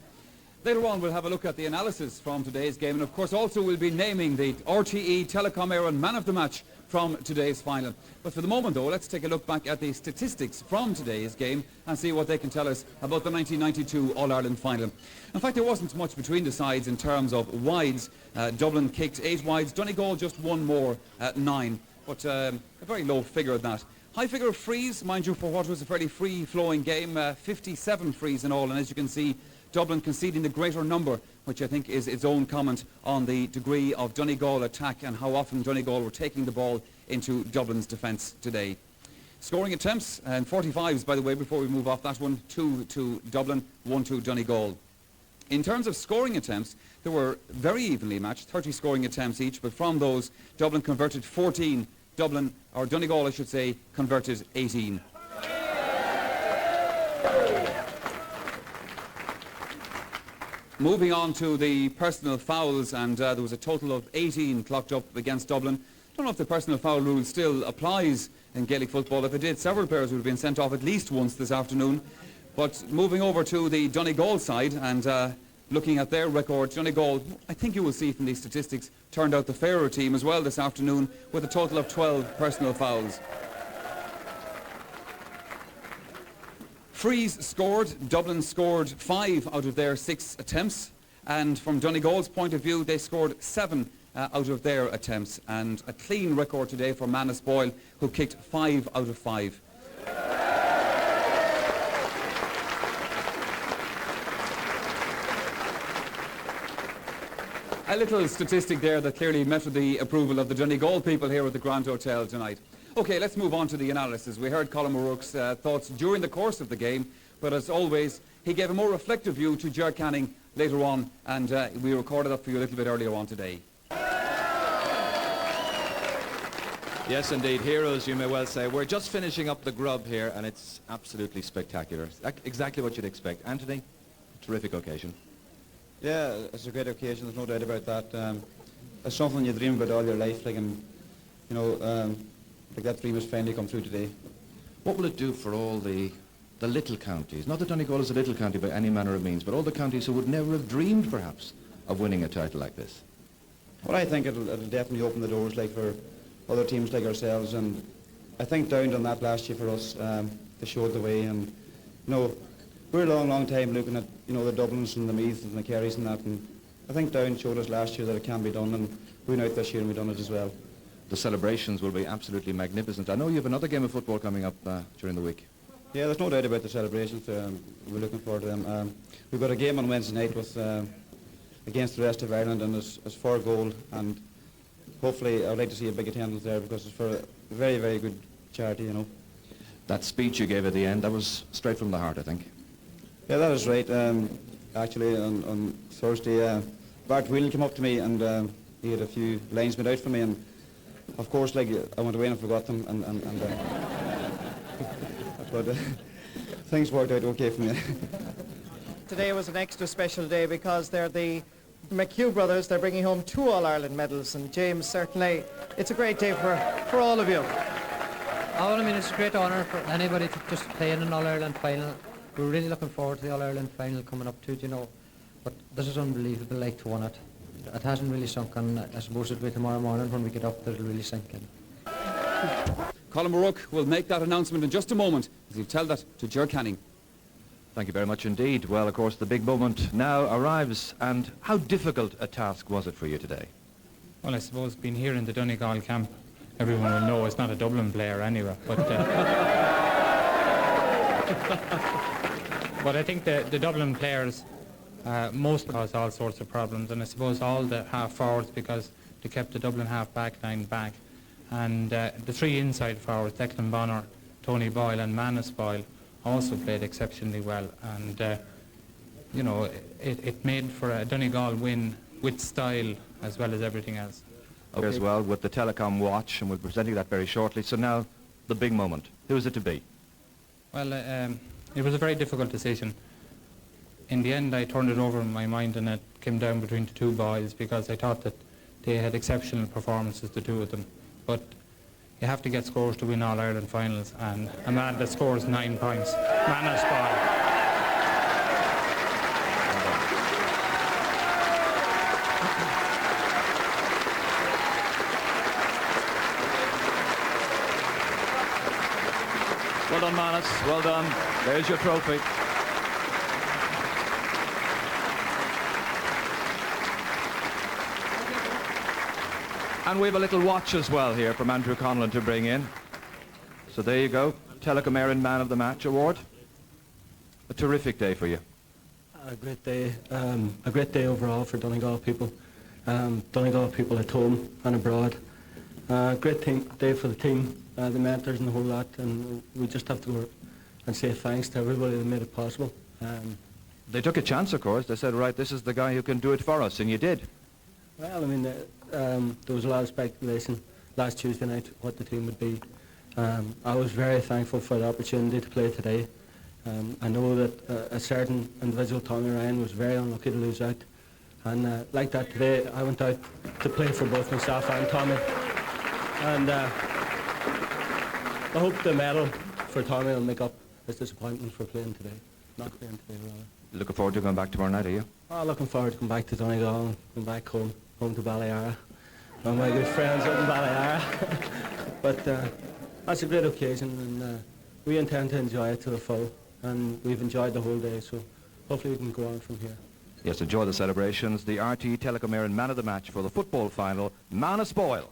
later on we'll have a look at the analysis from today's game. And of course also we'll be naming the RTE Telecom Éireann Man of the Match from today's final. But for the moment though, let's take a look back at the statistics from today's game and see what they can tell us about the 1992 All-Ireland final. In fact, there wasn't much between the sides in terms of wides. Dublin kicked 8 wides, Donegal just one more at 9. But a very low figure at that. High figure of frees, mind you, for what was a fairly free-flowing game, 57 frees in all, and as you can see, Dublin conceding the greater number, which I think is its own comment on the degree of Donegal attack and how often Donegal were taking the ball into Dublin's defence today. Scoring attempts, and 45s, by the way, before we move off that one, 2 to Dublin, 1 to Donegal. In terms of scoring attempts, they were very evenly matched, 30 scoring attempts each, but from those, Dublin converted 14, Donegal, I should say, converted 18. Moving on to the personal fouls, and there was a total of 18 clocked up against Dublin. I don't know if the personal foul rule still applies in Gaelic football. If it did, several players would have been sent off at least once this afternoon. But moving over to the Donegal side and looking at their record, Donegal, I think you will see from these statistics, turned out the fairer team as well this afternoon with a total of 12 personal fouls. Frees scored. Dublin scored 5 out of their 6 attempts, and from Donegal's point of view they scored 7 out of their attempts, and a clean record today for Manus Boyle, who kicked 5 out of 5. A little statistic there that clearly met with the approval of the Donegal people here at the Grand Hotel tonight. OK, let's move on to the analysis. We heard Colin O'Rourke's thoughts during the course of the game, but as always, he gave a more reflective view to Ger Canning later on, and we recorded that for you a little bit earlier on today. Yes, indeed, heroes, you may well say. We're just finishing up the grub here, and it's absolutely spectacular. Exactly what you'd expect. Anthony, terrific occasion. Yeah, it's a great occasion, there's no doubt about that. It's something you dream about all your life, like, and, you know, like that dream has finally come through today. What will it do for all the little counties? Not that Donegal is a little county by any manner of means, but all the counties who would never have dreamed, perhaps, of winning a title like this. Well, I think it'll definitely open the doors, like, for other teams like ourselves, and I think Down done that last year for us. They showed the way, and, you know, we're a long time looking at, you know, the Dublins and the Meaths and the Kerrys and that, and I think Down showed us last year that it can be done, and we went out this year and we've done it as well. The celebrations will be absolutely magnificent. I know you have another game of football coming up during the week. Yeah, there's no doubt about the celebrations. We're looking forward to them. We've got a game on Wednesday night with against the rest of Ireland, and it's for a goal, and hopefully I'd like to see a big attendance there because it's for a very, very good charity, you know. That speech you gave at the end, that was straight from the heart, I think. Yeah, that is right. Actually, on Thursday, Bart Whelan came up to me and he had a few lines made out for me, and of course, like, I went away and forgot them, but things worked out okay for me. Today was an extra special day because they're the McHugh brothers. They're bringing home 2 All-Ireland medals, and James, certainly it's a great day for all of you. Oh, well, I mean, it's a great honour for anybody to just play in an All-Ireland final. We're really looking forward to the All-Ireland final coming up too, you know. But this is unbelievable, like, to win it. It hasn't really sunk in. I suppose it'll be tomorrow morning when we get up that it'll really sink in. Colin O'Rourke will make that announcement in just a moment as he'll tell that to Ger Canning. Thank you very much indeed. Well, of course, the big moment now arrives. And how difficult a task was it for you today? Well, I suppose being here in the Donegal camp, everyone will know it's not a Dublin player anyway. But but I think the Dublin players most caused all sorts of problems, and I suppose all the half forwards, because they kept the Dublin half back line back, and the 3 inside forwards, Declan Bonner, Tony Boyle and Manus Boyle, also played exceptionally well, and you know, it made for a Donegal win with style as well as everything else. Okay. As well with the Telecom watch, and we'll be presenting that very shortly. So now the big moment. Who is it to be? Well, it was a very difficult decision. In the end, I turned it over in my mind, and it came down between the 2 boys, because I thought that they had exceptional performances, the 2 of them. But you have to get scores to win All-Ireland finals, and a man that scores 9 points, Manus Boyle. Well done, Manus. Well done. There's your trophy. And we have a little watch as well here from Andrew Conlon to bring in. So there you go. Telecom Éireann Man of the Match award. A terrific day for you. A great day overall for Donegal people. Donegal people at home and abroad. Great day for the team, the mentors and the whole lot, and we just have to go and say thanks to everybody that made it possible. They took a chance, of course. They said, right, this is the guy who can do it for us, and you did. Well, I mean, there was a lot of speculation last Tuesday night what the team would be. I was very thankful for the opportunity to play today. I know that a certain individual, Tommy Ryan, was very unlucky to lose out. And like that today, I went out to play for both myself and Tommy. And I hope the medal for Tommy will make up his disappointment for playing today. Not playing today, rather. Looking forward to going back tomorrow night, are you? Oh, looking forward to going back to Donegal and going back home to Balliyara. All my good friends out in Balliyara. But that's a great occasion, and we intend to enjoy it to the full. And we've enjoyed the whole day, so hopefully we can go on from here. Yes, enjoy the celebrations. The RTE Telecom Éireann Man of the Match for the football final, Manus Boyle.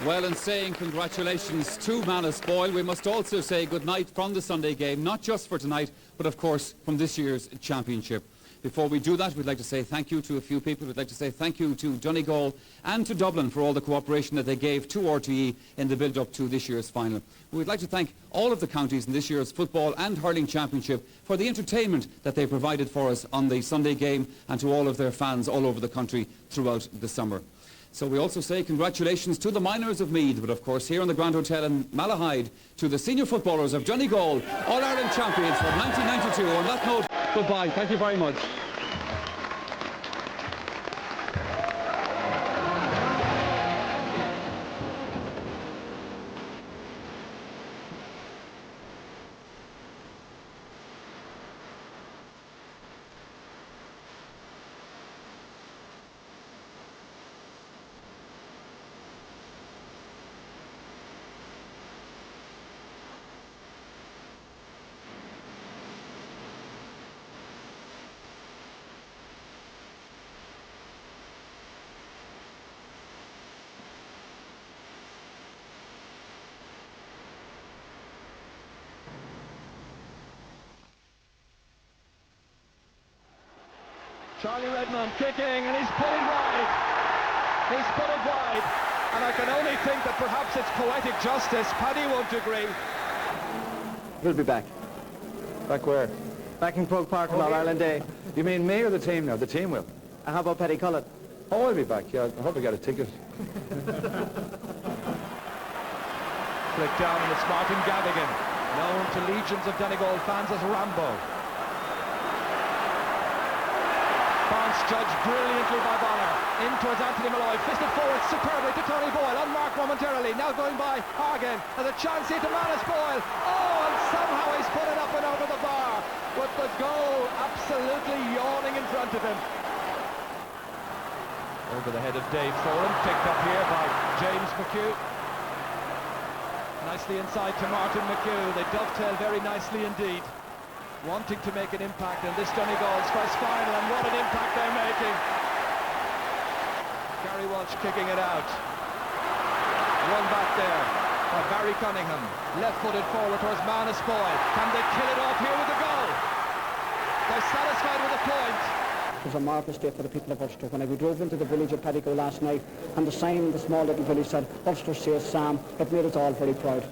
Well, in saying congratulations to Manus Boyle, we must also say goodnight from the Sunday game, not just for tonight, but of course from this year's championship. Before we do that, we'd like to say thank you to a few people. We'd like to say thank you to Donegal and to Dublin for all the cooperation that they gave to RTE in the build-up to this year's final. We'd like to thank all of the counties in this year's football and hurling championship for the entertainment that they provided for us on the Sunday game, and to all of their fans all over the country throughout the summer. So we also say congratulations to the Miners of Meath, but of course here in the Grand Hotel in Malahide, to the senior footballers of Donegal, All-Ireland champions from 1992. On that note, goodbye. Thank you very much. Charlie Redmond kicking, and he's put it wide. He's put it wide. And I can only think that perhaps it's poetic justice. Paddy won't agree. He'll be back. Back where? Back in Croke Park on All-Ireland Day. You mean me or the team now? The team will. And how about Paddy Cullen? Oh, I'll be back, yeah. I hope I get a ticket. Flick down, and it's Martin Gavigan, known to legions of Donegal fans as Rambo. Bounce judged brilliantly by Bonner. In towards Anthony Malloy, fisted forward superbly to Tony Boyle, unmarked momentarily, now going by Hagen. There's a chance here to Manus Boyle. Oh, and somehow he's put it up and over the bar, with the goal absolutely yawning in front of him. Over the head of Dave Foran, picked up here by James McHugh. Nicely inside to Martin McHugh. They dovetail very nicely indeed. Wanting to make an impact in this Donegal's first final, and what an impact they're making. Gary Walsh kicking it out. One back there by Barry Cunningham. Left-footed forward towards Manus Boyle. Can they kill it off here with the goal? They're satisfied with the point. It was a marvellous day for the people of Ulster. When we drove into the village of Paddyco last night, and the sign in the small little village said, "Ulster says Sam," it made us all very proud.